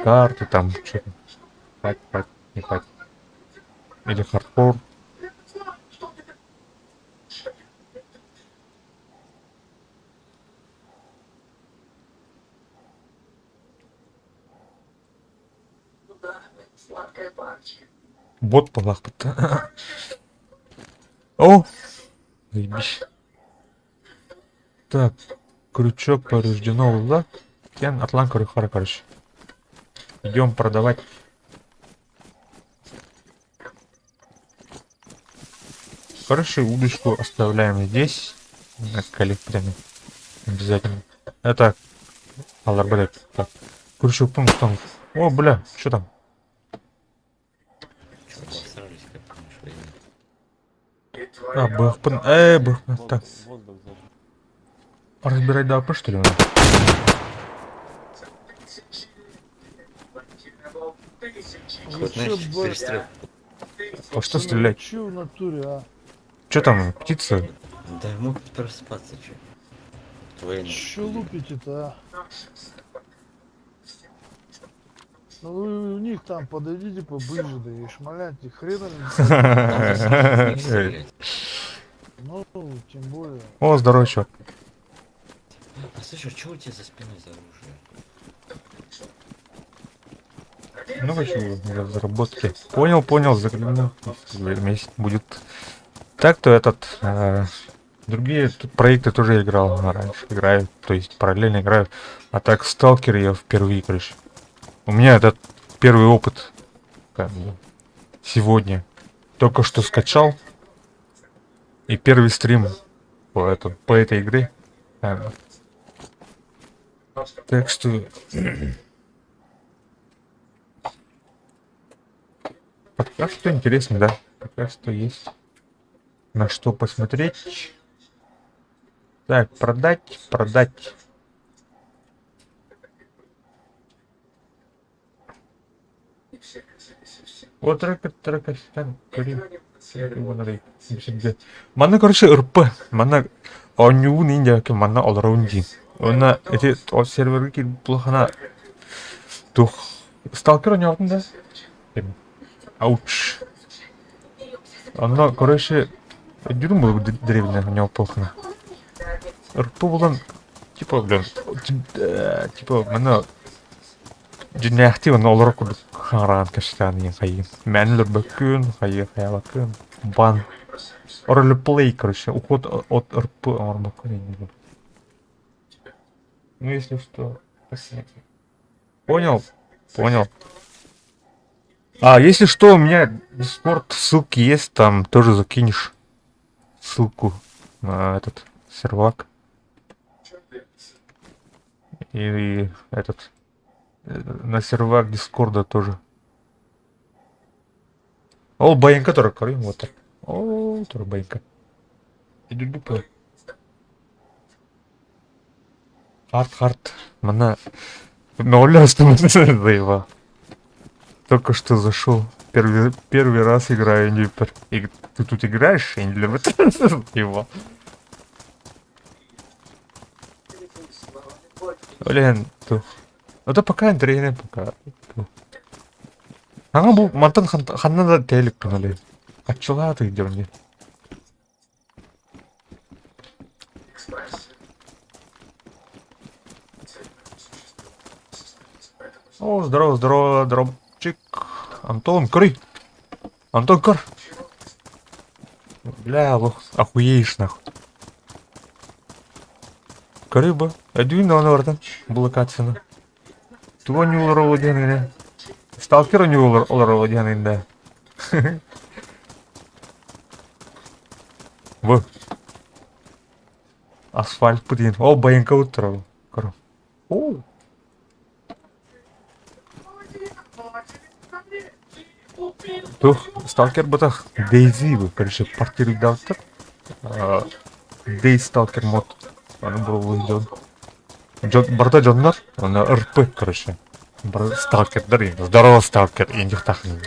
карты там, что-то. Хать, не хать. Или хардкор. Сладкая парочка. Бот полахпыта. О! Заебись. Так, крючок повреждено узла. Кен атлан корюхара, короче. Идем продавать. Короче, удочку оставляем здесь. На коллекторе. Обязательно. Это аларбалет. Так. Крючок пункт там. О, бля, что там? Чё, обосрались, как конечно, А, бахпан. Бахпан. Так. Воздух зажег. Разбирать да, что ли? знаешь, перестрел. А что стрелять? Че в натуре, а? Что там, птица? Да мог проспаться, чё. Твои Че лупите-то, а? Ну вы у них там подойдите поближе, да и шмаляйте, хрена ли? Ну, тем более. О, здорово, чувак. А слушай, что у тебя за спиной за оружие? Ну, вообще, разработки. Понял, заглянул. Вместе будет. Так-то этот... другие проекты тоже играл раньше. Играю, то есть параллельно играю. А так, Сталкер я впервые, короче. У меня этот первый опыт. Сегодня. Только что скачал. И первый стрим по этой игре. Так что... Пока что интересно, да. Пока что есть на что посмотреть. Так, продать. Вот трека, Мана, короче, РП. Мана, оню ниндя, мана олраунди. Она, эти, от серверки плохо тух. Сталкер онявтын да? Ауч. Она, короче, дюрм был древняя, у него плохо. РП был типа, блин, типа, мана, жинахти он олрок харан каштан я хай. Манлер бакун, хай бакун, бан. Ролеплей, короче, уход от РП армакун. Ну если что, спасибо. Понял. А, если что, у меня Discord, ссылки есть, там тоже закинешь ссылку на этот сервак. И этот на сервак Дискорда тоже. Ол байынка тұр, көрейін отыр. О, тұр байынка. Идут бупы. Хард. Мана... Обновляю заебал. Только что зашел. Первый раз играю Нипер. И ты тут играешь? Я не люблю его. Блин, тух. Это пока интернет пока. Ага, бұл мантан ханна да тәлік күнілі. Атчылады идемде. О, здорово, дробчик. Антон, кори. Антон, кор. Бля, лох, охуеешь нахуй. Кори бы. Әдуін оны бардан. Блокацияны. Туға не олар оладен ене. Сталкер не олар оладен енді. Во. Асфальт подейін. О, байынка өттір. Кор. О. Тух, сталкер бұтақ Дейзи бұл, короче, партирік дауттыр. Дейз сталкер мод. Оны бұл өйден. Барда жонлар, оны РП, короче. Бар сталкердер енді. Здорово, сталкер, ендік тақын.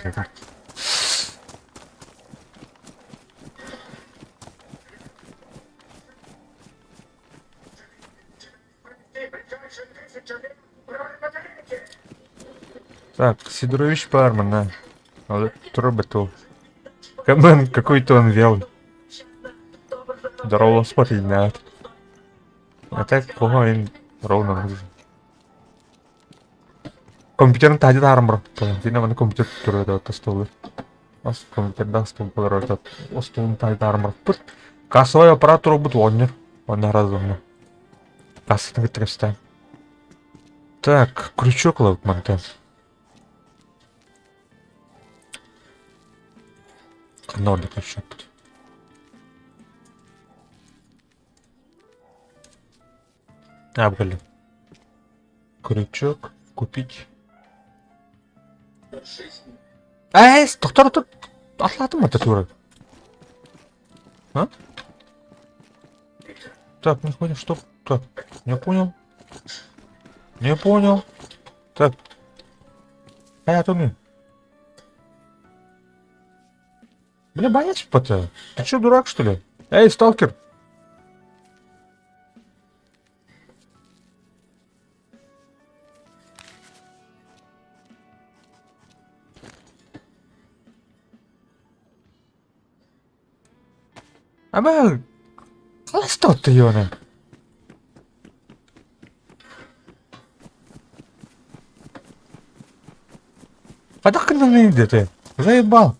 Так, Сидорович бар, мына. Тұр біту. Кәмін, какой-то он вел. Здорово, смотри, на. А так, плохо, он ровно нужен. Компьютерін тәді дарым бұр. Дина мені компьютер түрі өті столы. Ос компьютерді стол бұлар өті. О столын тәді дарым бұр. Кассовый аппарат тұры бұд онер. Оны разумно. Кассаны витрестаем. Так, крючок ловит монтен. Надо крючок. Блин. Крючок купить. Тоқтар, атладым это тура. А? Так, не понял, что? Так, не понял. Не понял. Так. Томми. Бля, боец пота. Ты чё, дурак, что ли? Эй, сталкер. Абе, что ты, Йона? А так когда не идет, ты? Заебал.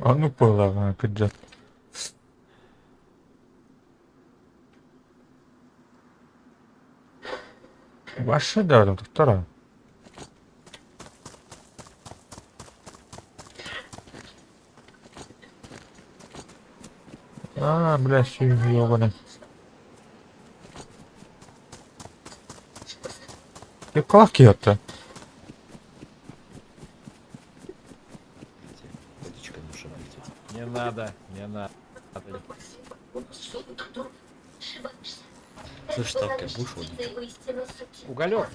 А ну пола, пиджак. Ваша, да, там вторая. Бля, все ёбаный. И как это? Не надо. Слышь, сталкер, будешь водить? Уголек.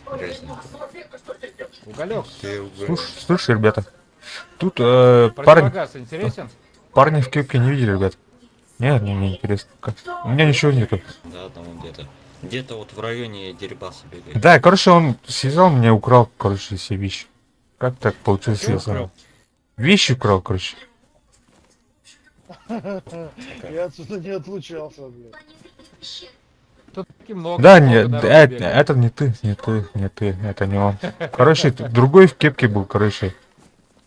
Уголек. Слушай, ребята. Тут парни... Противогаз интересен? Парни в кепке не видели, ребят. Нет, мне интересно. У меня ничего нету. Да, там он где-то. Где-то вот в районе Дерибаса бегает. Да, короче, он связал меня, украл, короче, все вещи. Как так получилось? Связал? Вещи украл, короче. Я отсюда не отлучался, блядь. Тут много. Да, нет, это не ты, это не он. Короче, другой в кепке был, короче.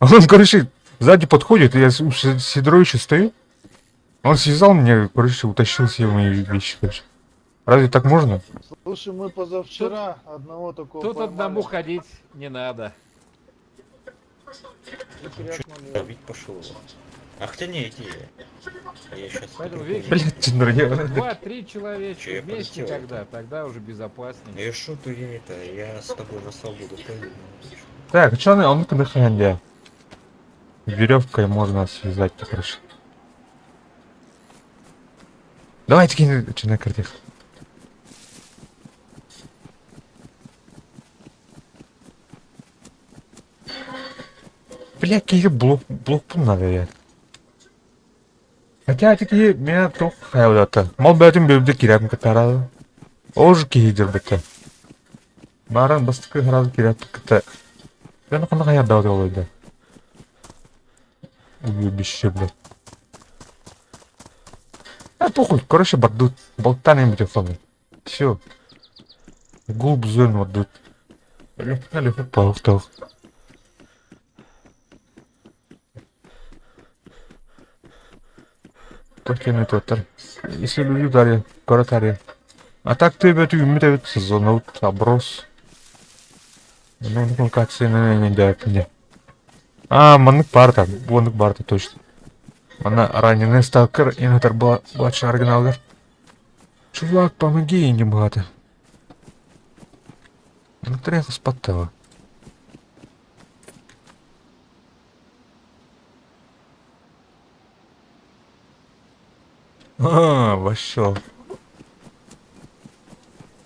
Он, короче, сзади подходит, и я у Сидоровича стою. Он связал меня, короче, утащил все мои вещи, короче. Разве так можно? Слушай, мы позавчера одного такого Тут поймали. одному ходить не надо. Давить пошел. А хотя не, иди. А я сейчас... Поэтому, видишь, Блять, Тиндер, я... 2-3 человечка Чё, я вместе полетел? тогда уже безопаснее. Я шуту, я с тобой на свободу пойду. Так, а чё он нахрен? Веревкой можно связать, короче. Давайте кинь, что на картих. Бля, какие блок надо я. Хотя такие меня только хайвдата. Мол бәтім бөлді керем кітарады. Ожы кейдер бітті. Барын бастықы ғарады керем кітті. Ben қанда қаяр дауды олайды. Уебище, блядь. Похуй, короче, бардут. Болтаем в телефоне. Все. Губ зон отдут. Легко пауфтал. Покинуть отр. Если люди дали, коротари. А так ты бету умеют сезон оброс. Ну, коммуникации не дают мне. А, маннык барда. Маннык барда точно. Она раненый сталкер, и это была младший оригиналер. Чувак, помоги, не богато. Ну, тряха спотела. Вошел.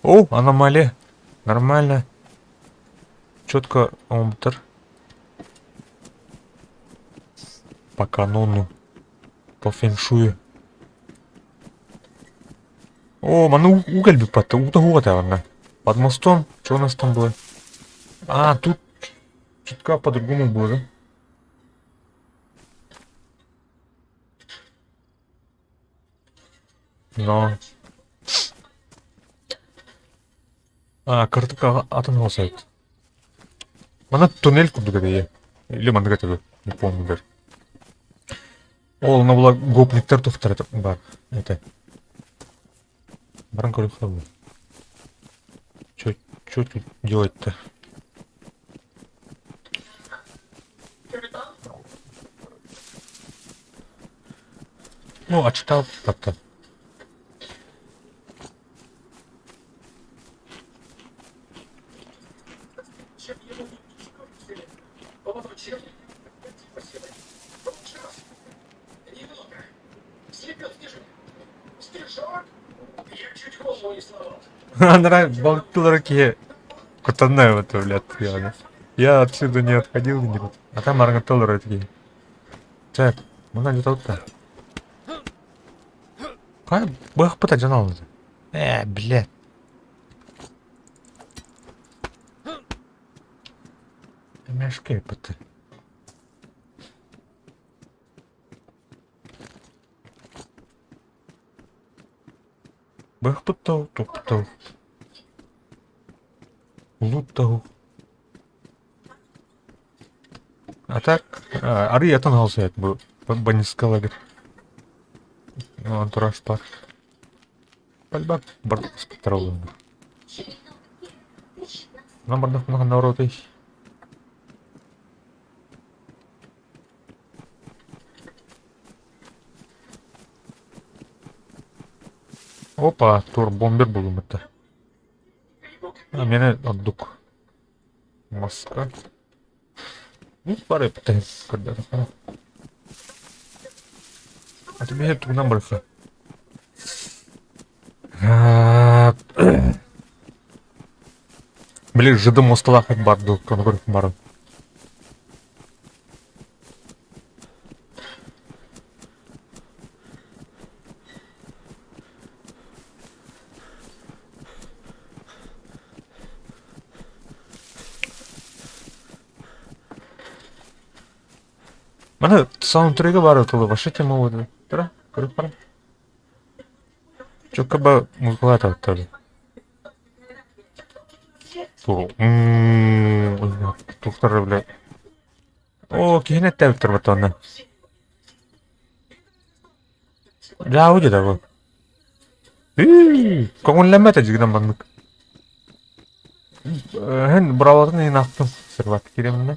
О, аномалия. Нормально. Четко омтер. По канону. По фэншую. О, ману уголь бы под она. Под мостом. Что у нас там было? А, тут чутка по-другому было, да? Но... А, картка атомного сайта. Она туннель куда-то я. Или мандга тебе. Не помню даже. О, она была гопниктер то второй бар. Это. Баран корюховый. Чё тут делать-то? Ну, отчитал как-то. Нравится, болтуларки. Кутанная вот, блядь, реально. Я отсюда не отходил, не. А там арготолеры такие. Так, мы надо тут-то. Кай, бах пытать жанал. Блядь. Мешки пытай. Бах пытал, топтал. Лутал. А так, Ари это налсает был. Банискалагер. Антураж пар. Пальбак, бардак спектрал. На бардак много народу есть. Опа, турбомбер был это. А меня отдук. Маска. Ну, пары пытаюсь когда-то. А тебе это набрался. Блин, же думал стола хоть барду, конкурс бару. Mana soundtrack'i var ötülü başa tema oldu. Tura, kırık para. Çok kaba muzgula da tabi. Тухтар, бля. О, кихнет тәвтір бата оны. Ja, уйди да bu. Көңілләмәді жігден бандық. Hen buralardan en attım. Sırvat kireminle.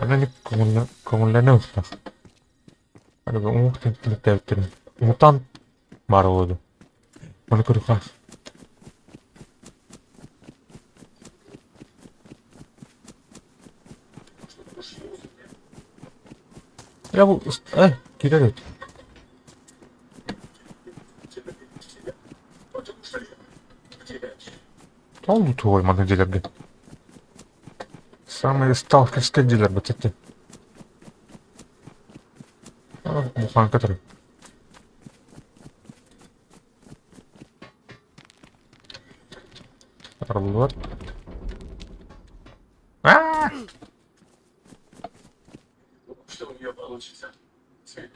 Ана не көңіллене ұстақ. Әлі бір ұмықтың тілікті әбіттерін. Мутант бар олады. Оны көріп қа. Я бұл... Кетер өт. Ал бұл туғай маны делерге. Самые сталкерские дилер бы эти. Бухан который. Арбулат. Что у нее получится? Ты...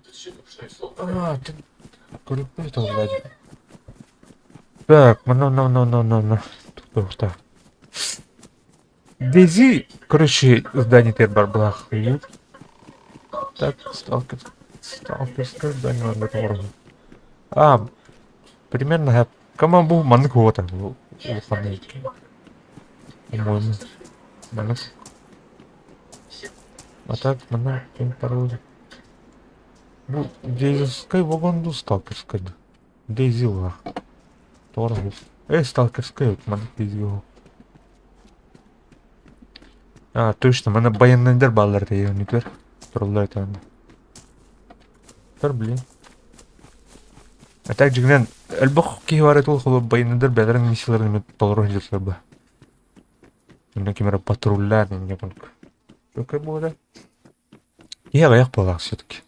Курюк это влади. Так, ну. Тут так. Дейзи, короче, здание теперь барбах. Так, сталкерское здание на этом уровне. Примерно, кому был мангота в фанейке. По-моему. Манок. А так, манок, пароль. Ну, дейзовская вагонду сталкерская. Дейзила. Торгов. Сталкерская, манок дейзила. Точно, мене баяннайдар баллар дейі өнітер. Тұрылдар етемін. Блин. Так жігінен, әлбіқ кейі бар етіл қолы баяннайдар бәдірін миссияларын мен толыру жерлер ба. Мен кемері патруллар неге бұнық. Өкай болды. Аяқ болақ все-таки.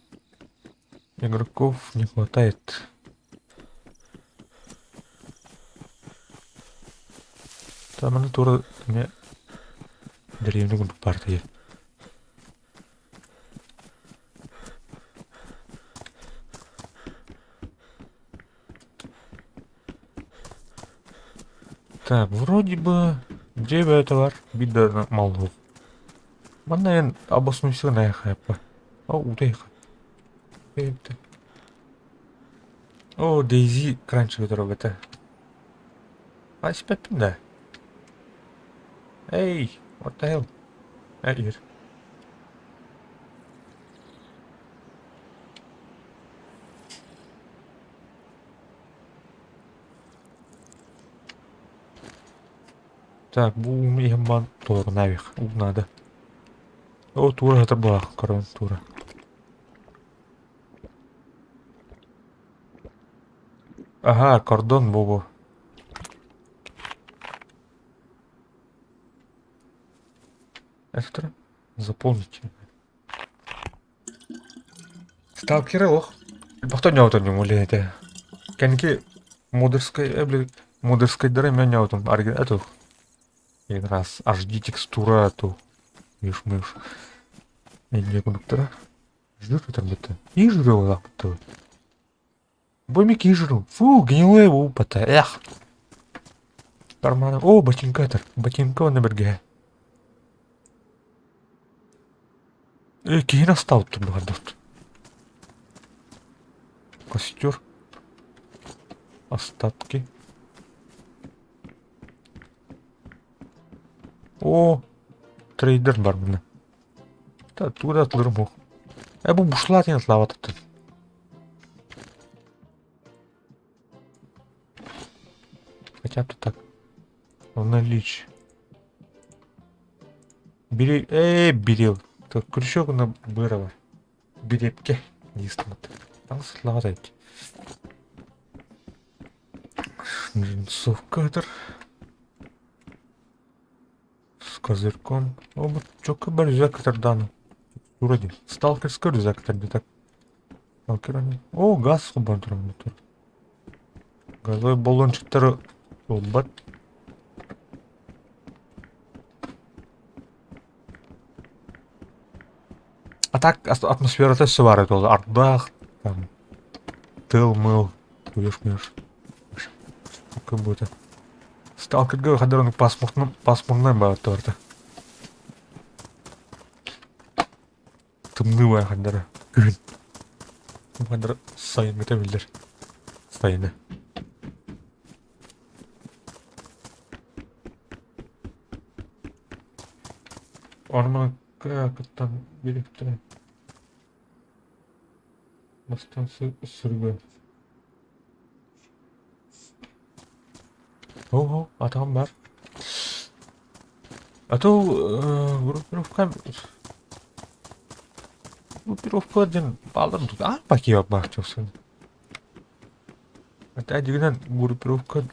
Игроков не хватает. Там она тура не... Древний групп партии. Так, вроде бы 9 товар, бида на малов. Манна обоснуйся на хэпа. О, утеха. О, Дейзи кранчи робите. А спепин да. Эй! What the hell? Here. Так, бум и гамбан тур наверх. Надо. О, тура это была, корон тура. Ага, кордон богу. Это заполните. Сталкеры лох. Бахто не аутон не мулете. Кенки модерской дыры меня не аутон. Арген эту. Один раз. HD текстура эту. Миш. Не кондуктора. Жир там это. И жиру лапто. Боймики жиру. Фу, гнилое упата. Эх. Карманы. О, ботинкатор. Ботинка на берге. Кейін асталып тұр бұға дұрт. Костер. Остатки. О, трейдер бар міне. Туда атылыр бұл. Бұл бұшылат ең атылап атыпты. Хотя бы так. Наличие. Берел. Так, крючок на бырова. Берепке. Не смотри. Там сладать. Джинсов кадр. С козырьком. О, вот чока борзя катердану. Вроде. Сталкерская рюкзак катерда так. Сталкерами. О, газ хубантуром. Газовый баллончиктары. Олбат. А так атмосферада все бар еді ол. Ардақ, там, тыл, мыл, көш. Как будто. Сталкерге қадар оның пасмұрнан бағытты барды. Тымны бай қадары. Күн. Қадар сайын өте білдір. Сайыны. Оның Как там директора? Бастан сүргө. Ого, атам бар. А то группировкадан балдым тут. А, паки бар чоксын. Это дегенен группировка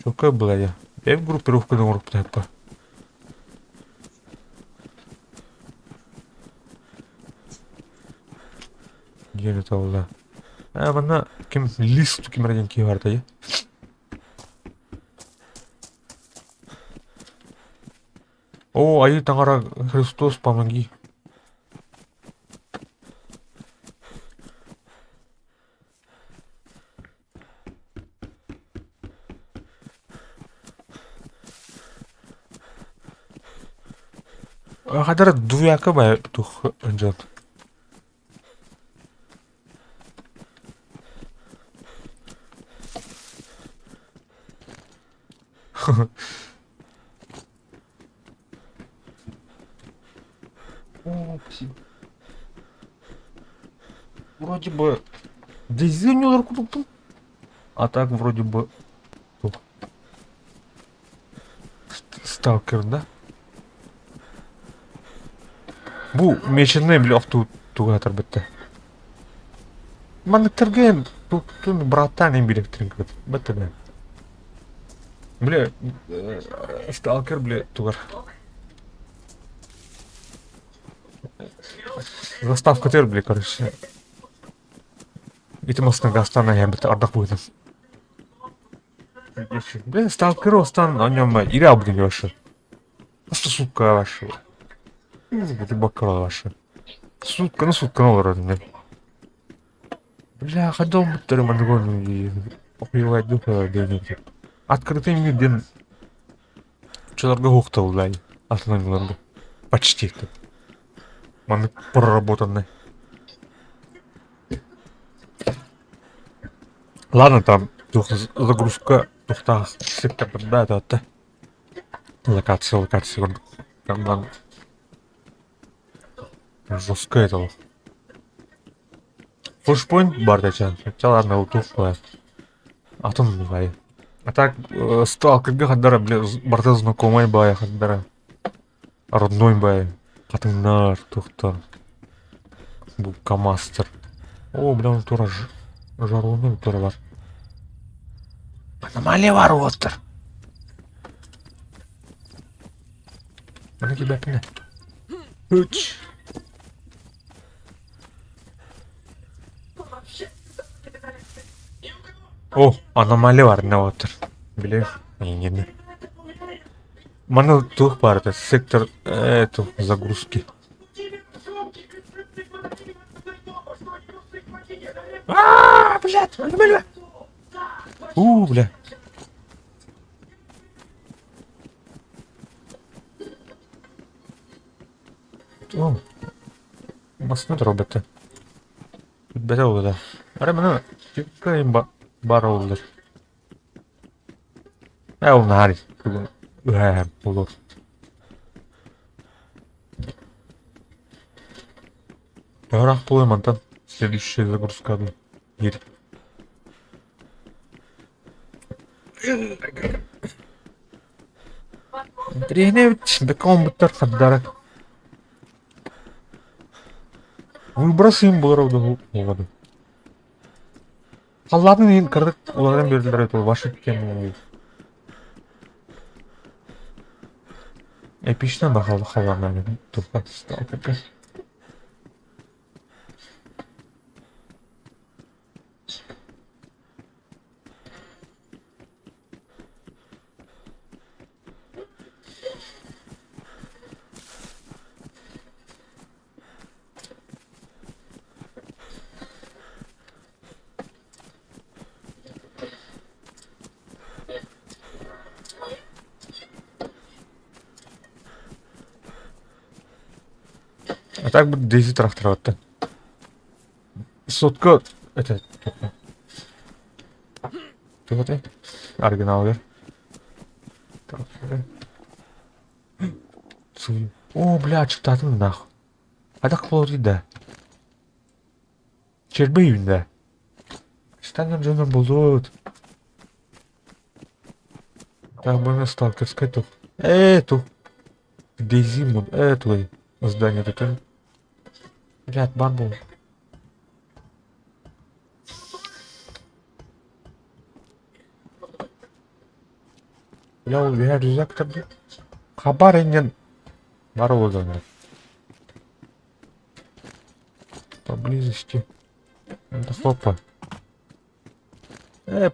чокка была я. Я в группировкадан уруп таппа. Gene tavla. Bana kim list kim regen ki vardı ya. O ayı tangara Hristos pamangi. Kadar duyaka bay tuh önce. Вроде бы дизайнер круто. А так вроде бы сталкер, да? Bu meşinne bile aftu tuğatar bitti. Mana tergen tutun bratan yang biriktirin kıt. Bitti ne? Bile stalker bile tuğar. Заставка тер бile короче. Итимостан гастана я бит ардак буйдum. Бля, сталкер остан о нем ири абдин ваша. Просто сука ваша. Буду бакала ваша. Сутка на уровне. Бля, ходил бутер мангон и попивать духа денег. Открытый мир ден. Человека хухта улай. Основной почти. Маны проработанный. Ладно, там загрузка тухта сектор да, это локация. Там надо жестко этого. Флешпоинт бардачан. Ладно, утуфла. А там не знаю. А так сталкерга хаддара, бля, барда знакомый бая хаддара. Родной бая. Хатыннар тухта. Бу камастер. О, бля, он тоже жаруны тоже бар. Аномалия бар отыр. Mana тебя пина. Үч. О, аномалия бар на отыр. Биле, не. Мана тух бар, это сектор загрузки. Блядь, аномалия. Бля. О, басны роботы. Бәтә ул да. Ара моны тиккәйм бар улдыр. Ул нари. Булыр. Ярак булый монтан. Следующая загрузка. Ир. Треневич, беком бутар хаддара. Выбросим буларауды булгады. Алланың ең кырдык улардан бердилер это ваши тем. Эпично бахал халана тупа стал такой. А так будет 10 тракторов. Сотка это ты вот оригинал, да? О, блядь, çıktın нахуй. Hadi Флорида. Чербеюн, да. Что нам же будут? Так, мы сталкерская тут. Эту. Где зиму? Эту. Здание тут. Блядь, барбул. Я уверен, рюкзак-то, блядь. Хабар инген. Мороза, поблизости. Да хопа.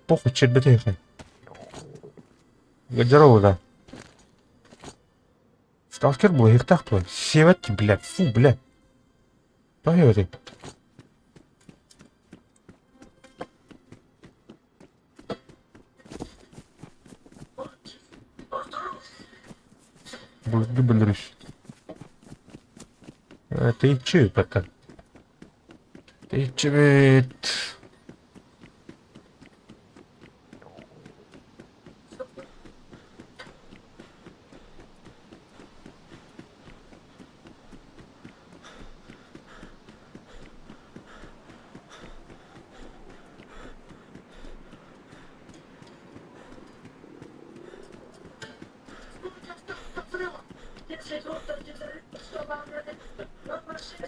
Похуй, чербетеха. Гардероба, да. Сталкер был, гектах твой. Севетки, блядь, фу, блядь. Поверь. Бульды блюсь. Ты че это? Ты че? Если доктор не говорит, что вам надо, то машина.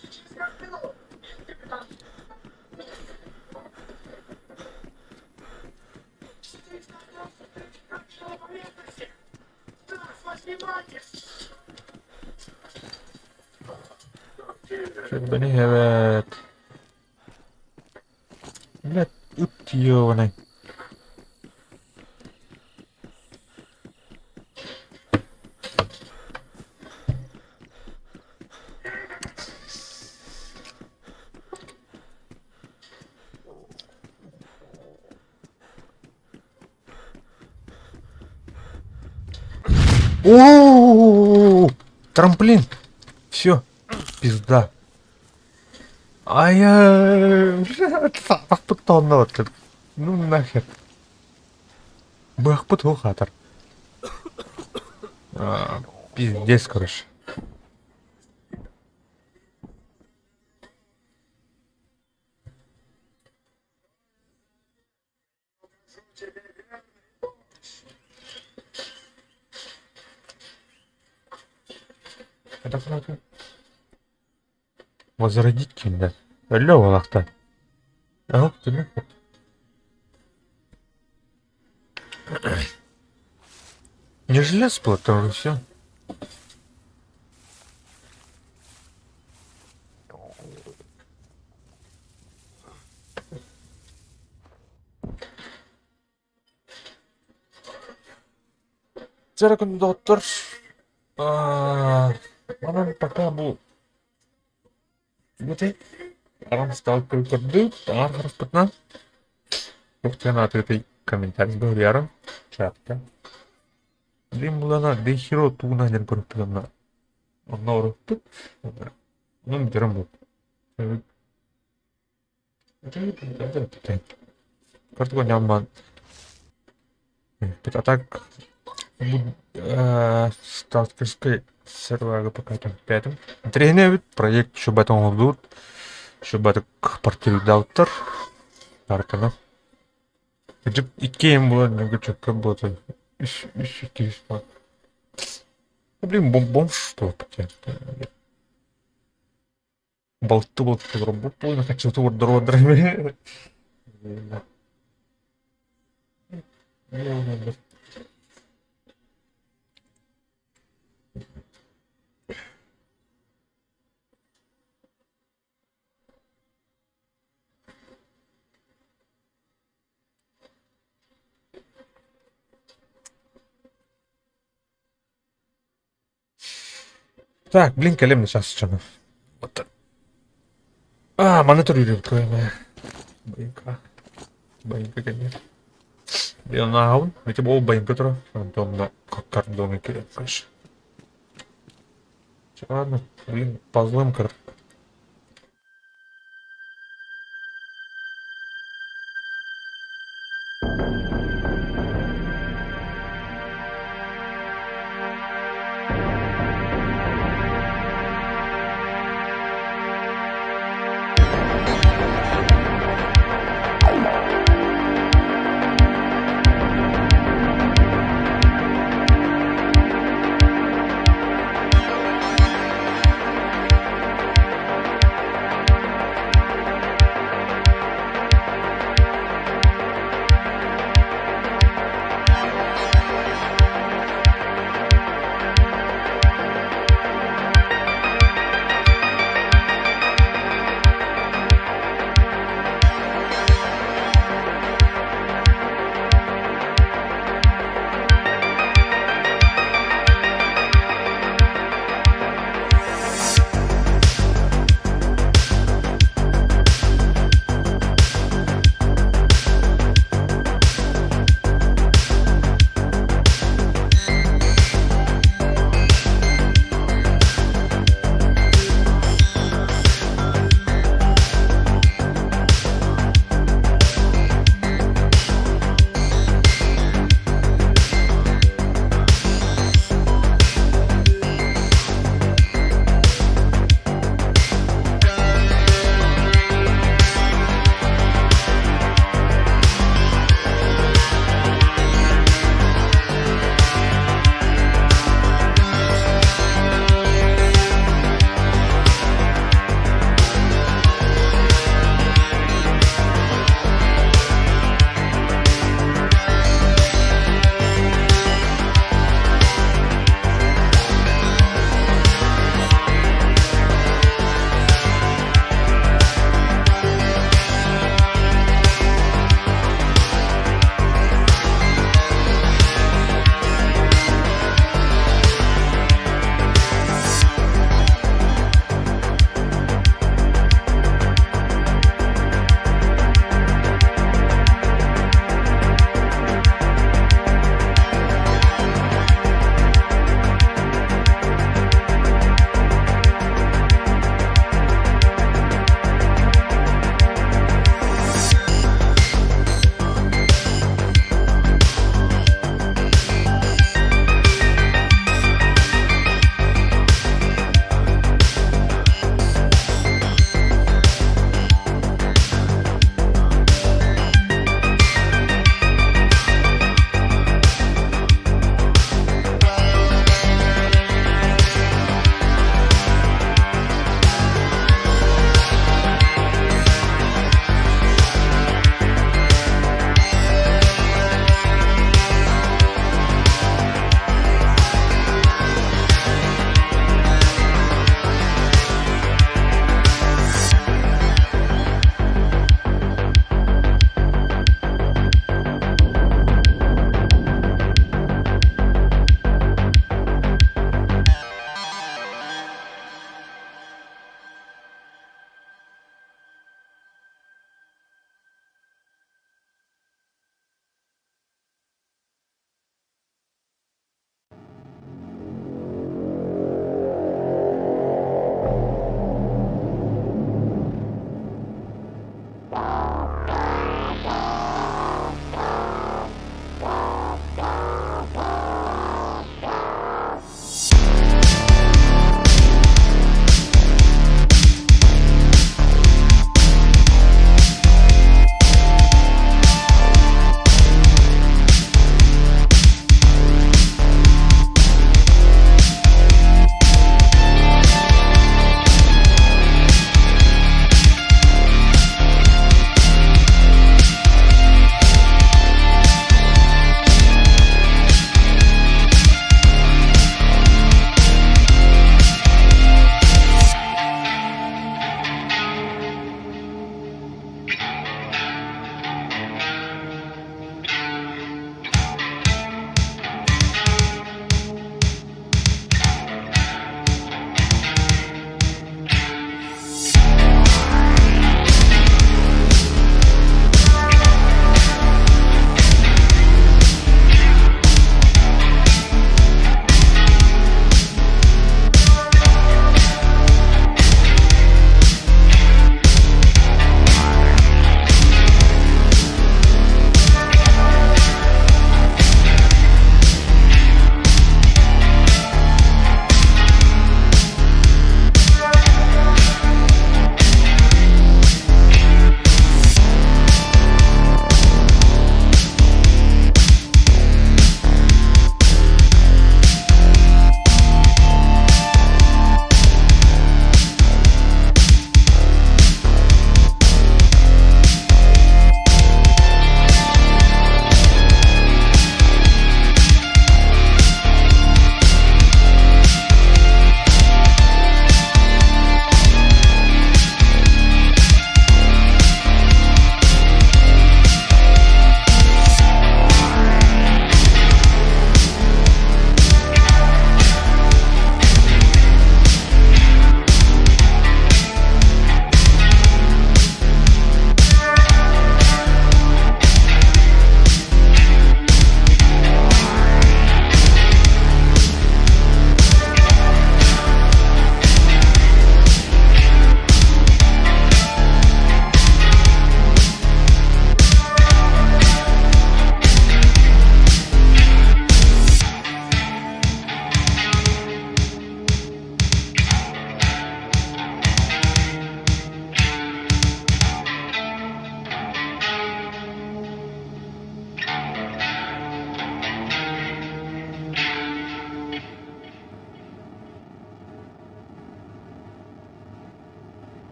Через 5 минут. Beni evet. Блядь, ёбаный. О, трамплин. Все, пизда. А я... Потом вот. Ну нахер. Бахпут хатар. Пиздец, короче. Это правда. Возродить кинда. Алло, валахта. Ага, ты нахуй. Не желез было, там все. Церкун доктор. Манан пока был. Вот арам стал көрдү, таңар қараспытынан. Көптен атыты комментарий был ярым. Чатта. Блин, булана дехиро тугуна жан көрүптүгүн. Онна уруппут. Ну, берем был. Картуга няман. А так сталкерской сервага пока там пятым. Тренер проект, чтобы это он вдут. Чтобы это квартиру доктор. Картана. И кем было, не как работа. Еще киспа. Блин, бомж что потянет. Болты вот работал, на хочу то драми. Так, блин, колем сейчас что-то. Вот так. Монитор откроем. Боинка, конечно. Я наун, эти был боинка тро. Там на кордоны кидать, конечно. Ладно, блин, пазлом карт.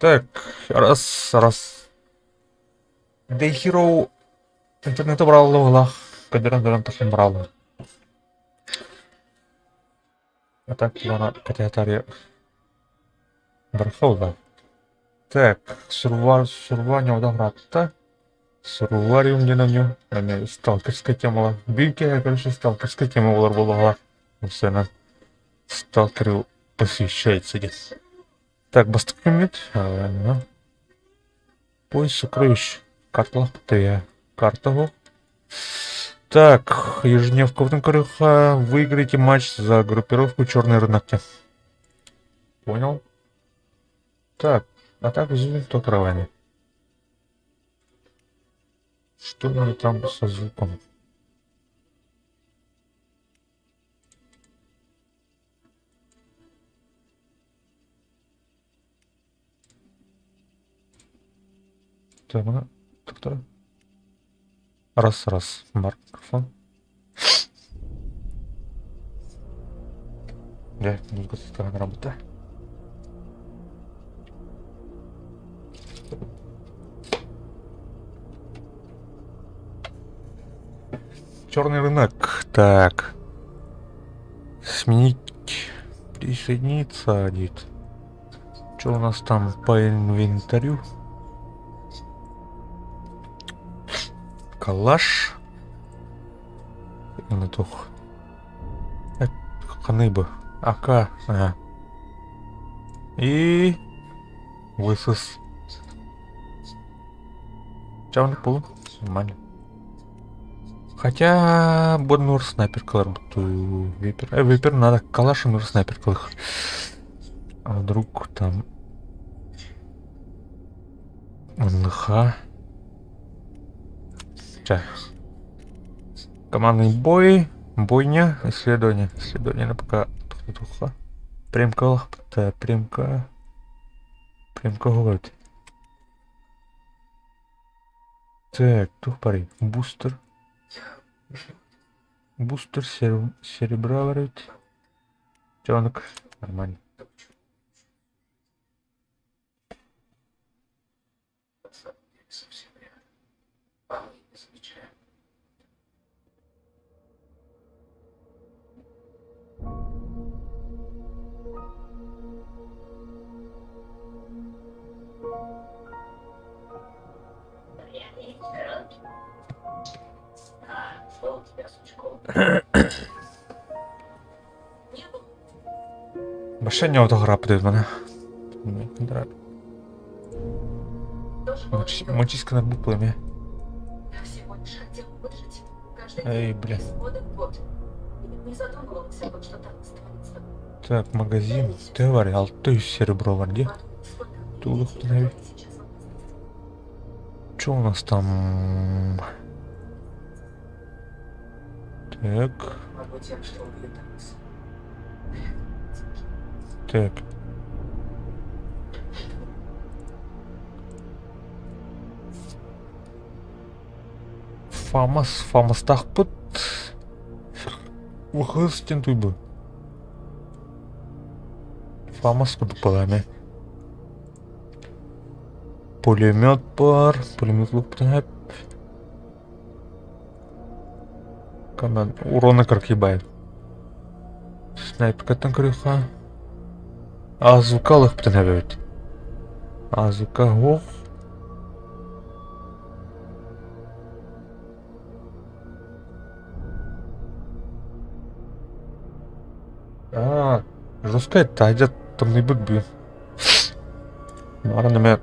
Так, раз. Day Hero интернеті бұралы олақ. Көдірін тұқым бұралы. А так, бана категория Бархолда. Так, сурвание удобратта. Сурвариум динамню. Міне сталкерская темала. Бүйке, короче, сталкерская тема олар болуға. Осына сталкеру посвящается здесь. Так, бастық көмет. Поиск сокровищ. Карталах бітірия. Картагу. Так, ежедневка в этом корюха. Выиграйте матч за группировку «Черный рынок». Понял? Так, а так звук то кровани. Что у меня там со звуком? Так, ну, кто? Раз. Микрофон. Да, музыка со стороны работы. Черный рынок. Так. Сменить. Присоединиться. Одеть. Что у нас там по инвентарю? Калаш. Натух. Ханыбы. АК. Ага. И ВСС. Чавный пул. Нормально. Хотя Боднур снайперкалар буту випер. Випер надо калаш и снайперкалых. А вдруг там НХ. Командный бой. Бойня. Исследование. Исследование на ПК. Туха. Премка. Премка. Говорит. Так, тух пари. Бустер. Бустер серебра говорит. Чонок. Нормально. Машине автограф подает мене. Мочиска на буплами. Эй, бля. Так, магазин. Ты говорил, ты серебро варди. Тут установи. Что у нас там? Так. Так. Фамас тахпыт. Выхыз тентуй бы. Фамас куду палами. Пулемет бар. Пулемет лук птенеп. Команд. Урона каркибай. Снайперка танкрюха. А звукалых птенебет. А звукалых. Жесткая тайдя там не бык. Мара наме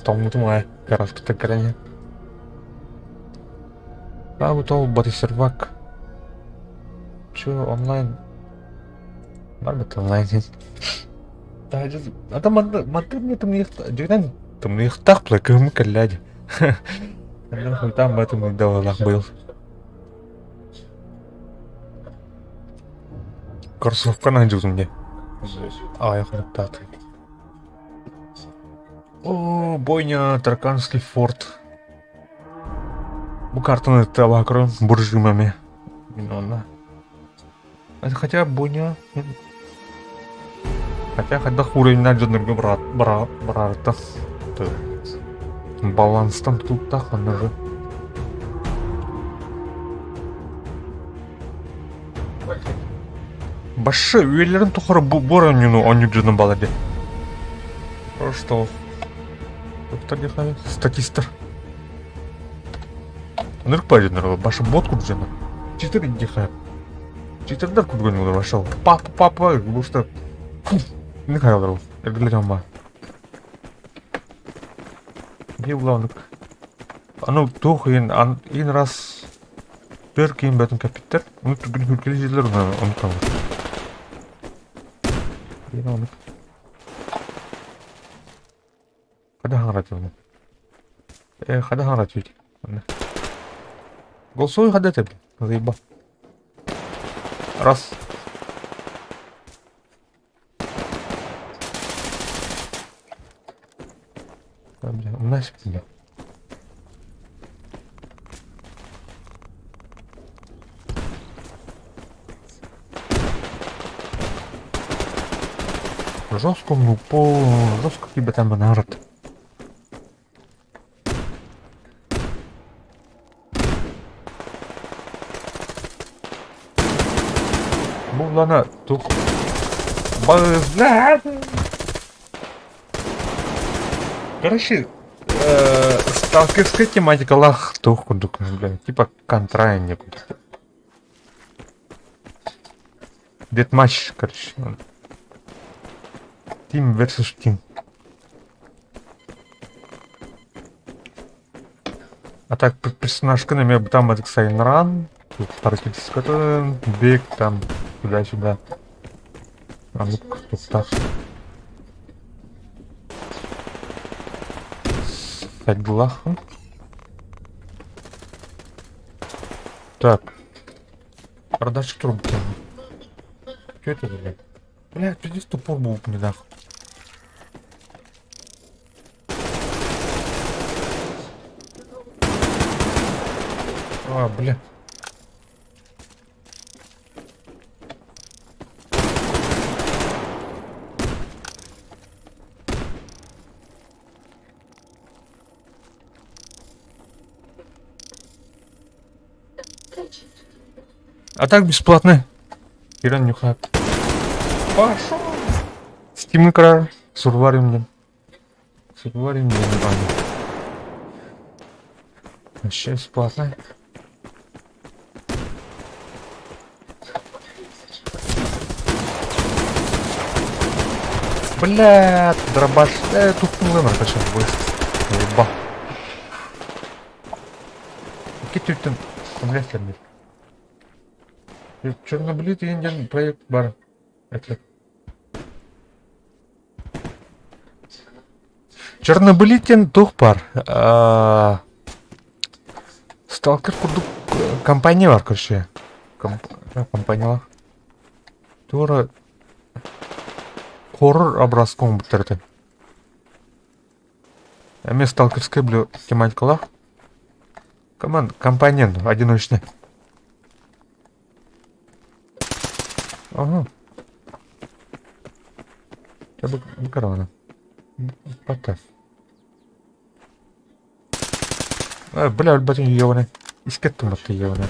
там мутумай караспыта каране. А вот ол баты сервак. Чё онлайн? Барбет онлайн. Тайдя. А там мне там не жигнан там не так плакым калляди. Там этом не давалах был. Курсовка найдет мне. А, я хлептат. О, бойня, Тарканский форт. Букартон табакрон, буржимами. Виновна. Это хотя бойня. Хотя уровень жөнөргө барардык. Баланстан тут так аны же. Башы үйлерин тухары боронюну онюджунун баладе. Просто доктор дехай статистер. Ныркпайдыныр башы бот куржаны. Читер дехай. Читердер кургөнүлөр башал. Папа, бушта. Не хайалар. Эглерем ба. Не уланык. Аны тух ин раз бер кийин бетін капиттер. Уну түгүн хүркелі жерлер унутам. Ин аны. Када хаңрат оны. Када хаңрат үйді. Голосовой хада тебе. Заеба. Раз. Бля, нафиг меня. Жестко, ну жестко тебе там народ. Булана тух. Короче, сталкерская тематика лах тух кудук, бля, типа контра некуда. Дедматч, короче. Team versus Team. А так, персонажка на меня там это Сайнран, тут характеристика, бег там, туда-сюда. А ну тут так. Согласен. Так. Продажа трубки. Что это, блядь? Блядь, здесь тупор был, блядь. А, бля. А так бесплатно. Иран нюхает. Пошел. Steam экран. Сурварим мне. Сурварим мне. Вообще бесплатно. Бля, дробаш. Тут номер сейчас будет. Еба. Какие ты там? Вряд ли. Чернобылит индиан проект бар. Это. Чернобылитен тух бар. Сталкер курдук компания бар, короче. Компания бар. Тура хоррор образком бітірді. Мен сталкерская блю тематикалар. Компаньон одиночный. Ага. Я бы каравана. Поставь. Бля, альбатин ебаный. Искеттім атты ебаный.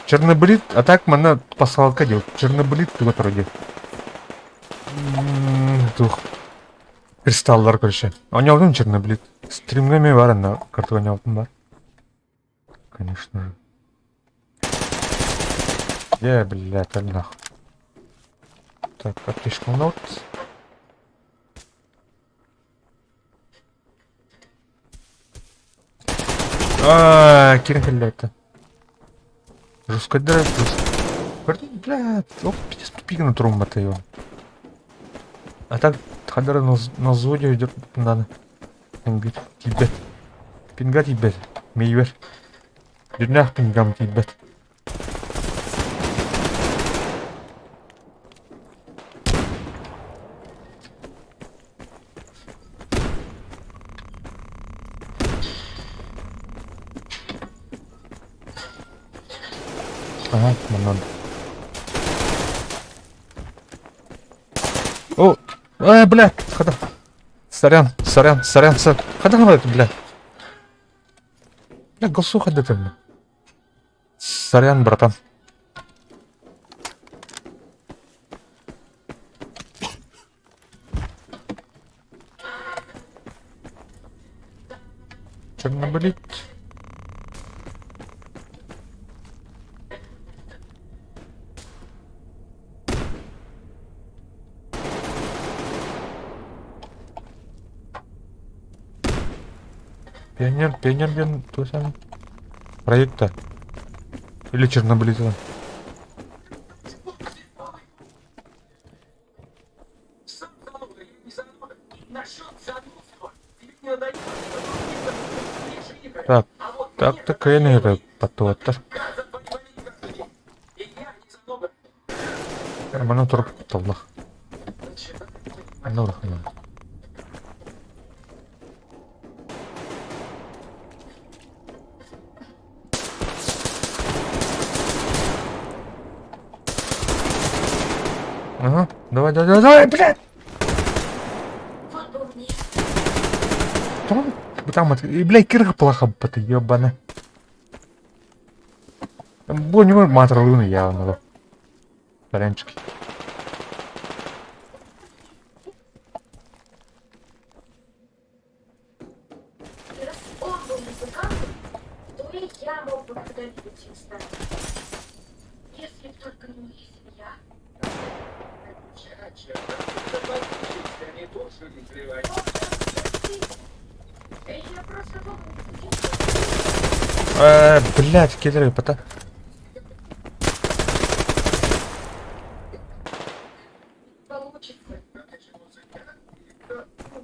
Чернобылит, а так мана пасалка дел. Чернобылит туга вроде. Тух. Кристаллар, короче. Ойнадым чернобылит. Стримнами бар на карту ойнадым бар. Конечно же. Блядь, нахуй. Так, аптечка нот. Кирилл-то. Жестко драйв. Блядь, оп, пиздец, тупик на трумба-то его. А так, хадара на зоне идет, надо. Пингать, тибет. Пингать, тибет. Мейвер. Дюнях пингам, тибет. Ага, нам надо. О! Блядь, хода. Сорян. Хода на это, блядь. Бля, голосу ходи ты, бля. Сорян, братан. Чернобылить. Пионер, блин, то самое. Проект-то. Или чернобылитель. Так, я не это потом-то. Нормально турп таллах. Ну, рахман. Ага, давай, блядь! Там это, и, блядь, кирка плохо, это ёбана. Бо не матер луны явно. Паренчики. Раз он был музыкантом, то и я мог бы когда-нибудь им стать. Если б только не моя семья. Я просто думал, Блядь, кидай, пота. получится.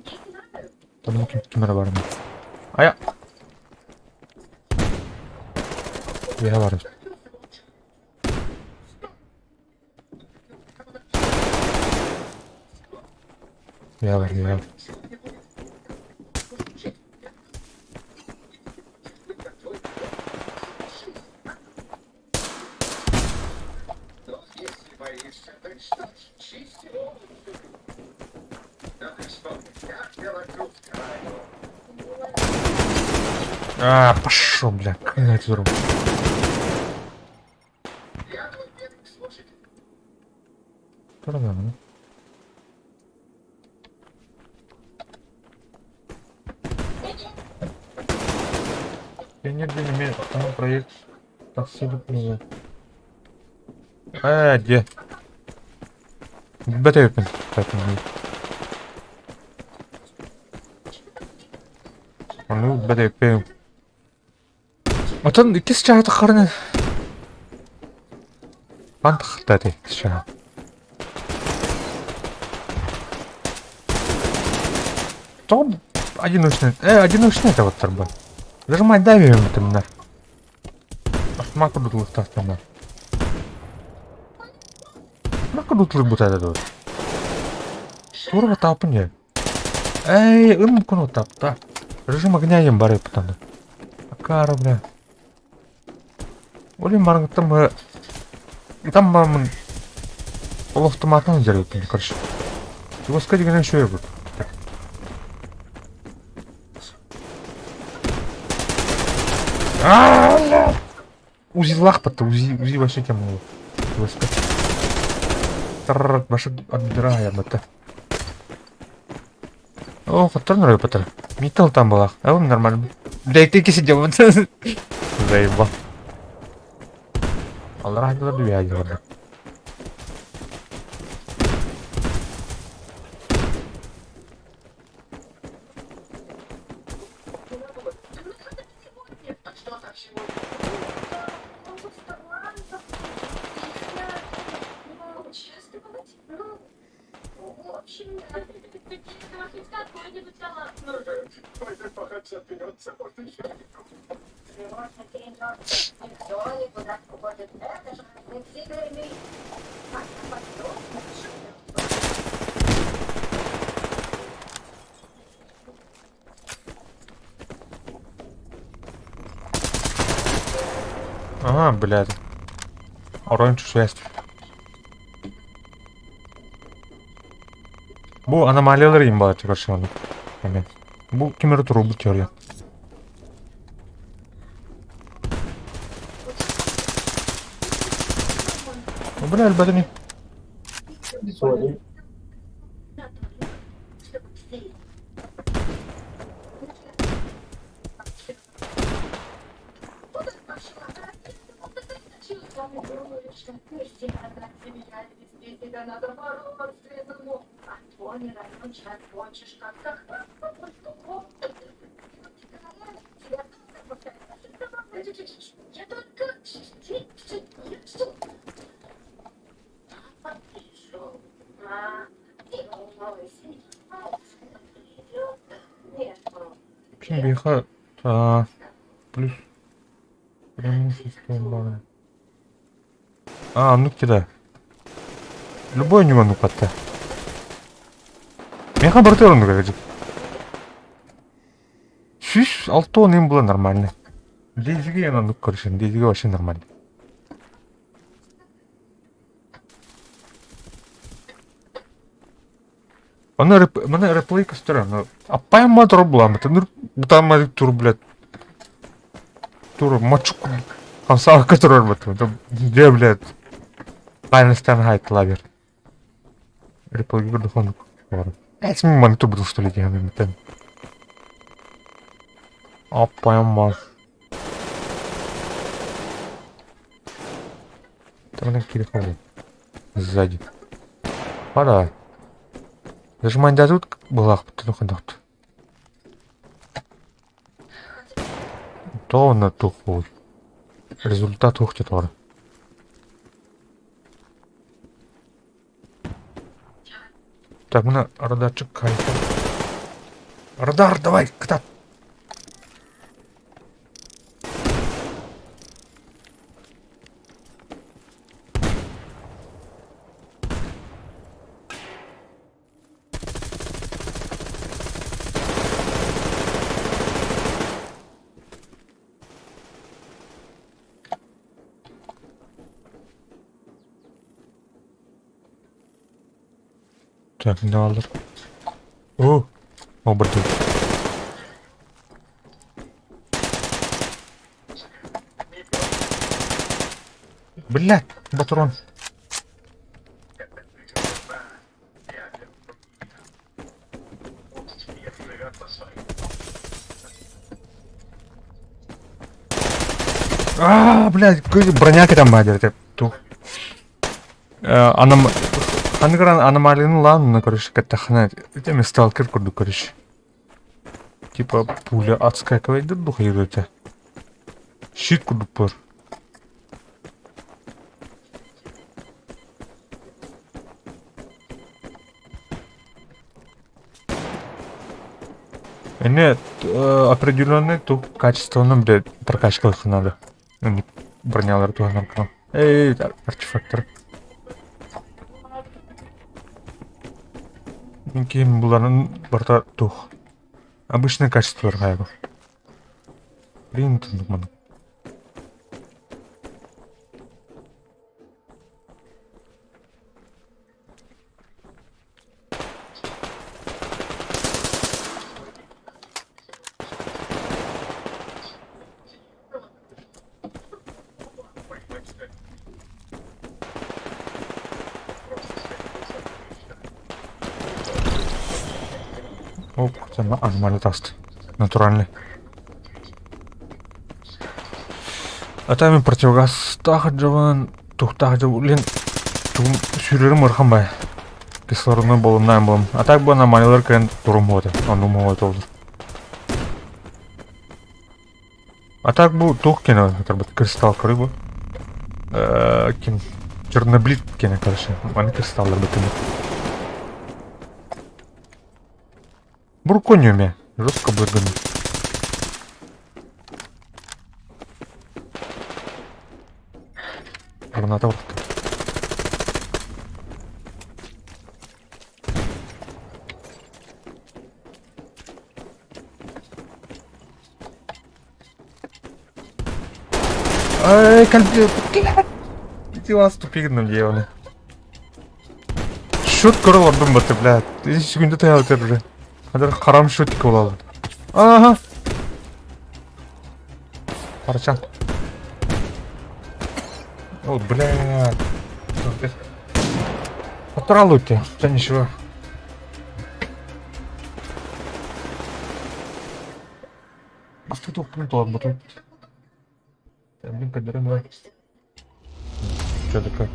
Не знаю. Там камера var mı? Aya. Ya var. Ya var. Пошел, бля, на эту руку. Продано. Я не имею там проект. Абсолютно. Где? БТ ну, БТ. Отон кис чаа тахарна. Бантах тати чаа. Топ одиночный. Одиночный это вот торба. Зажимать давим это на. Маку тут лыхтастан на. Маку тут лыбут это тут. Турба тапнее. Куну тапта. Режим огня им бары потом. Акара, бля. Олим барың там мамын полуавтоматный дерет, короче. Его сказать, где еще я буду. Узи лахпата, узи вообще тему. Таррррр, башы отбираем это. О, который патер. Металл там была. А он нормально. Да и ты сидел. Заебал. Allah rahmet eylesin ya orada. Ага, блядь. Orange связь. Bu anomaliyalar им болады короче аны. Эме. Bu kimdir туру bu теория. Бля, әлбәттә не. Надо бороться, а то не начать хочешь как-то. Я только Беха плюс преимущество бара. Ну кида. Любой не могу подта. Меха бартелон говорит. Шиш, алтон им было нормально. Дейзиге я ну короче, дейзиге вообще нормально. Mana replay кастера, апай мотор блам, это ну там тур блядь. Тур мачук. Хамса который вот, где блядь. Пайнстан хайт лавер. Реплay гордохон. Это мы ман тубру что ли делаем это. Апай мас. Там на переходе. Сзади. Пора. Зажимать дадут булах, потом ходят. То на то хуй. Результат ухтет вар. Так, мы на радарчик кайфа. Радар, давай, кто? Так, не alır. О, обратил. Блядь, патрон. Блядь, броняка там мадер, тух. Ангран аномалийный лан, короче, катахна. Это мне сталкер курду, короче. Типа пуля отскакивает, да дух едет. Щит курду пор. Нет, определенный туп качественно, блядь, прокачка их надо. Не бронялар тух нарком. Эй, артефактор. Keyin bularning birta tuh. Обычное качество райва. Блин, тут думаю. Оп, это нормальный таст. Натуральный. А там и противогаз тахаджаван, тухтахаджав, блин, сюрерим архамбай. Кислородный болым, найм болым. А так бы аномалиялар кайын турум болду. Он думал это olur. А так bu тух кена, кристалл рыба. Кин черноблит кена, короче. Они кристаллы бытыны. Буркониуме. Жестко будет гонить. Гранатор. Ай, кальпи. издевался тупик деваны. Шут көріп ордым баты, блядь. Секунда таял өтер уже. Адар қарам шутик болады. Ага. Парчан. О, блядь. Отрал у тебя, хотя ничего. А что тут плутал от бутылки? Блин, кадеры, что-то как...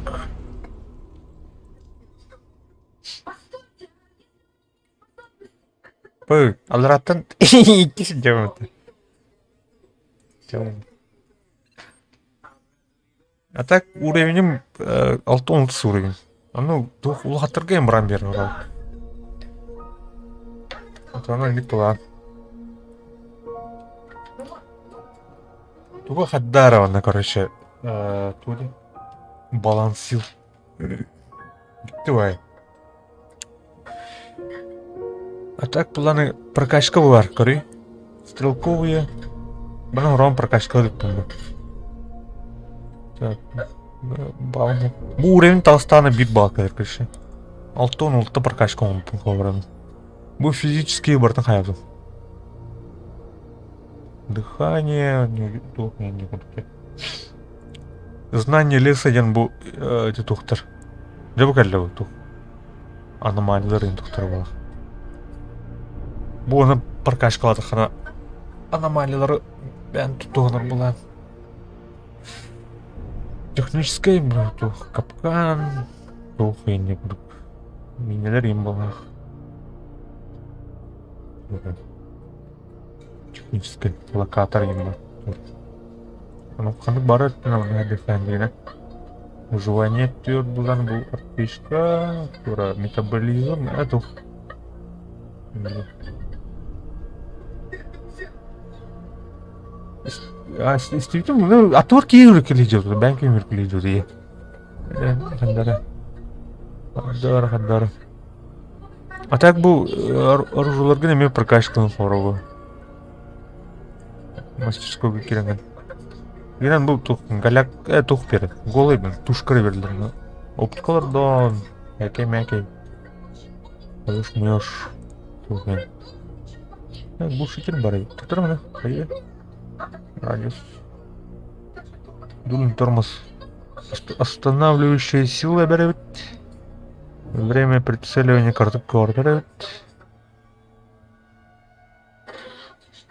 Пы, алраттан... Икisi демонты. А так уровнем 6-10 уровень. А ну, улғаттырға ем бұран берін ұрал. Атуана не тула. Туға Хаддаровна, короче, туди. Баланс сил. Давай. А так планы прокачка бар, корей. Стрелковые. Бана урон прокачка деп помню. Так. Балму. Бұл уровень Толстана бит бал, короче. 6-10 прокачка он по-моему. Бұл физические бартын хаябдым. Дыхание, не знание леса ден бұл тұқтыр. Жабы кәлі бұл тұқ. Аномалилар ең тұқтыр бұл. Бұл оны прокачкалады қана. Аномалилары бән тұқтығыныр бұл. Технический бұл тұқ. Капкан. Тұқ ең не бұл. Минелер ең бұл. Технический локатор ең бұл. Қанық бары өттін дефендеріне. Выживание тёрт бұлдан бұл аптечка. Тура метаболизм. Әту. Действительно, отвор кейвір келейдер. Бән кейвір келейдер. Қандары. А так бұл оружыларға неме прокачканың қорығы. Мастерскойға керенген. Генен бұл галяк тұқ берді. Голый бін, тушкары берділер. Оптикалар дон. Әкей. Өш. Тұқен. Бұл шекер бар ей. Тұқтыр мұны. Қайы. Радиус. Дулин тормоз. Останавливающая сила берет. Время прицеливания картопкор берет.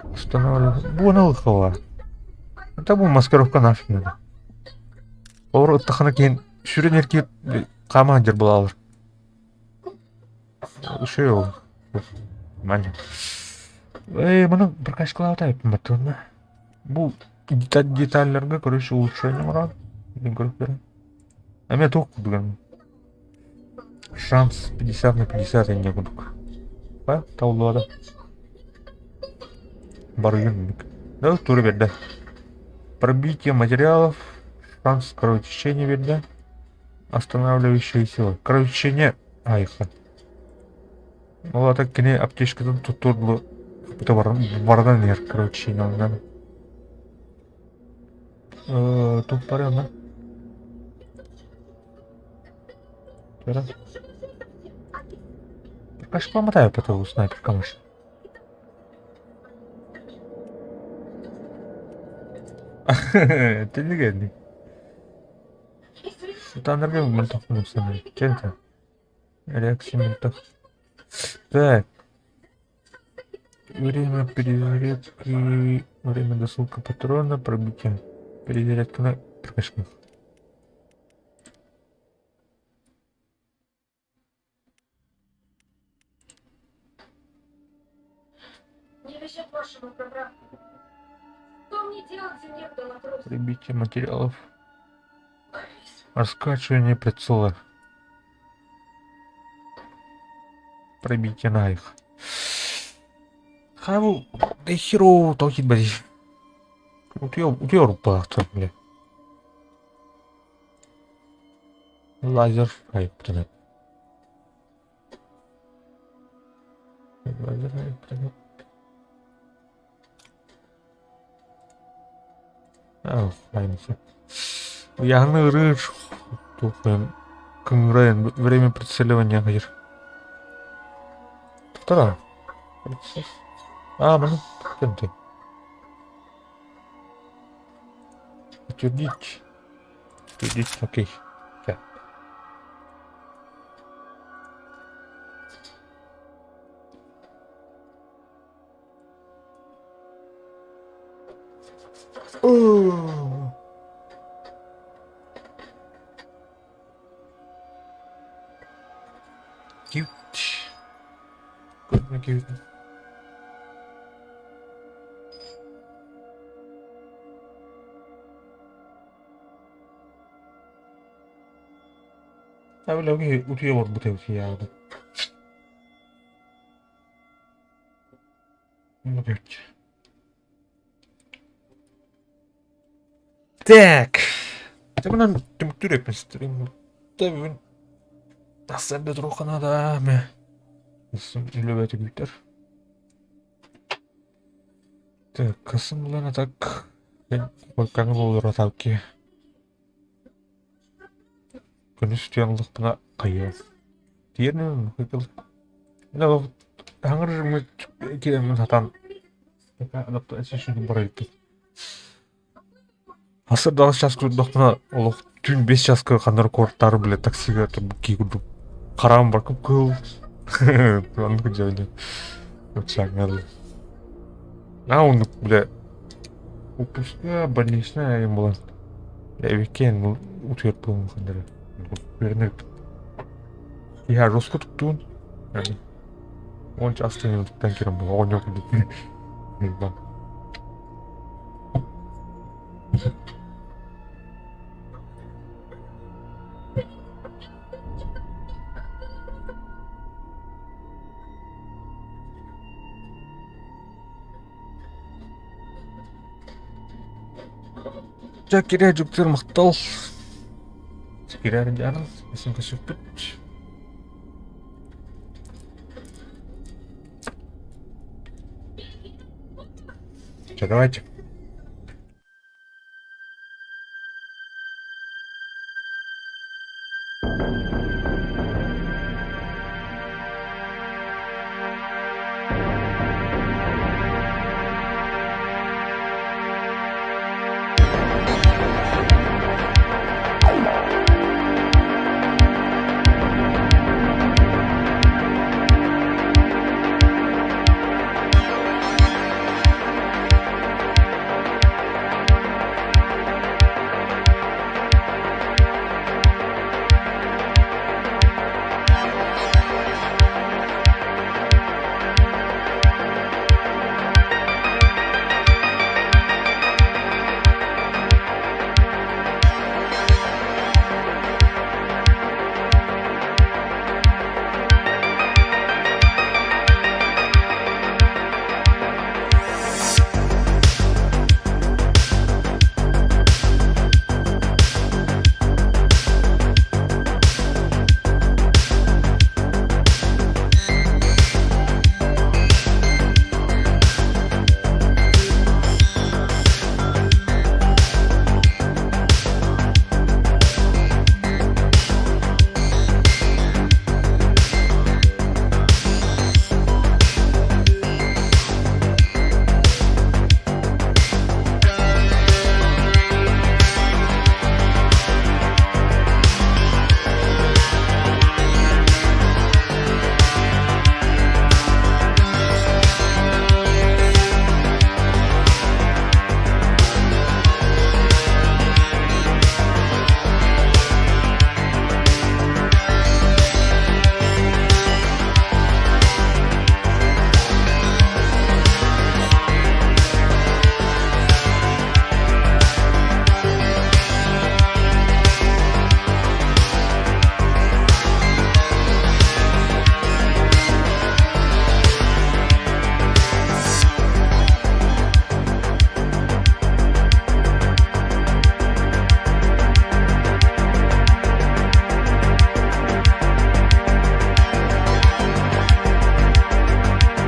Устанавливаю. Бұл налықова. Это бұл маскировка нафиг надо. Олар ұттақына кейін шүрен ерке қамандер бұл алыр. Үші ол. Мәне. Мұны бір қашқылау тайыппын бәттіғына. Бұл детальлерге көріші улучшение мұран. Мен көріп берем. А мен тоқ бүгін. Шанс 50/50 енге күдік. Ба, таулуада. Барыгын. Да, туры берді. Пробитие материалов, шанс кровотечения видно, останавливающая сила. Кровотечение, айха. Ну а так кене аптечкадан туттурдлы это бардан ер кровотечение алынады. Тут парена. Тера. Каш помотаю по того снайпер камыш. Ты не гадный. Это энергия ментов не самый. Чем-то. Реакция ментов. Так. Время перезарядки. Время досылка патрона. Пробитие. Перезарядка на прокачку. Не везет вашему программу. Что мне делать, некуда вопрос? Прибитие материалов. Раскачивание прицела. Пробитие на их. Хаву, да херу толкит бади. Утёр упахту, бля. Лазер, ай, птенет. Лазер, ай, птенет. Ау, айнысы. Яғны ұрыр Тухаем. Кымрайын. Время прицеливания қайыр. Тұқтара. Мұны. Кенте. Утвердить. Утвердить, окей. Да. Cute. Good, cute. Abi lagi udah war butuh sih ya. Nggak. Так. Temen tüm yapmıştım. Tabii nasıl da trochana da mı? Nasıl löbeti büyükler. Так, касымлана так. Ben bakkanı olur atak ki. Күнүс тыянлык бына кайы. Тиерне кыкыл. Мына бу хаңыр мы келем сатан. Адаптация үшін бар еді. Асырдағы час күрдік бына олық түн 5 жасқа қандар корттары біле таксиға кейгірді. Қарам бар көп көл. Анды жайды. Өтсаңады. Оны біле упуска больничная им была. Я векен утверд был қандары. Бернер. Я жестко туктун. Он часто не танкером был, он не будет. Киря жүктер мақтал. Киря жарыл, есім көшіп бүт. Давайте.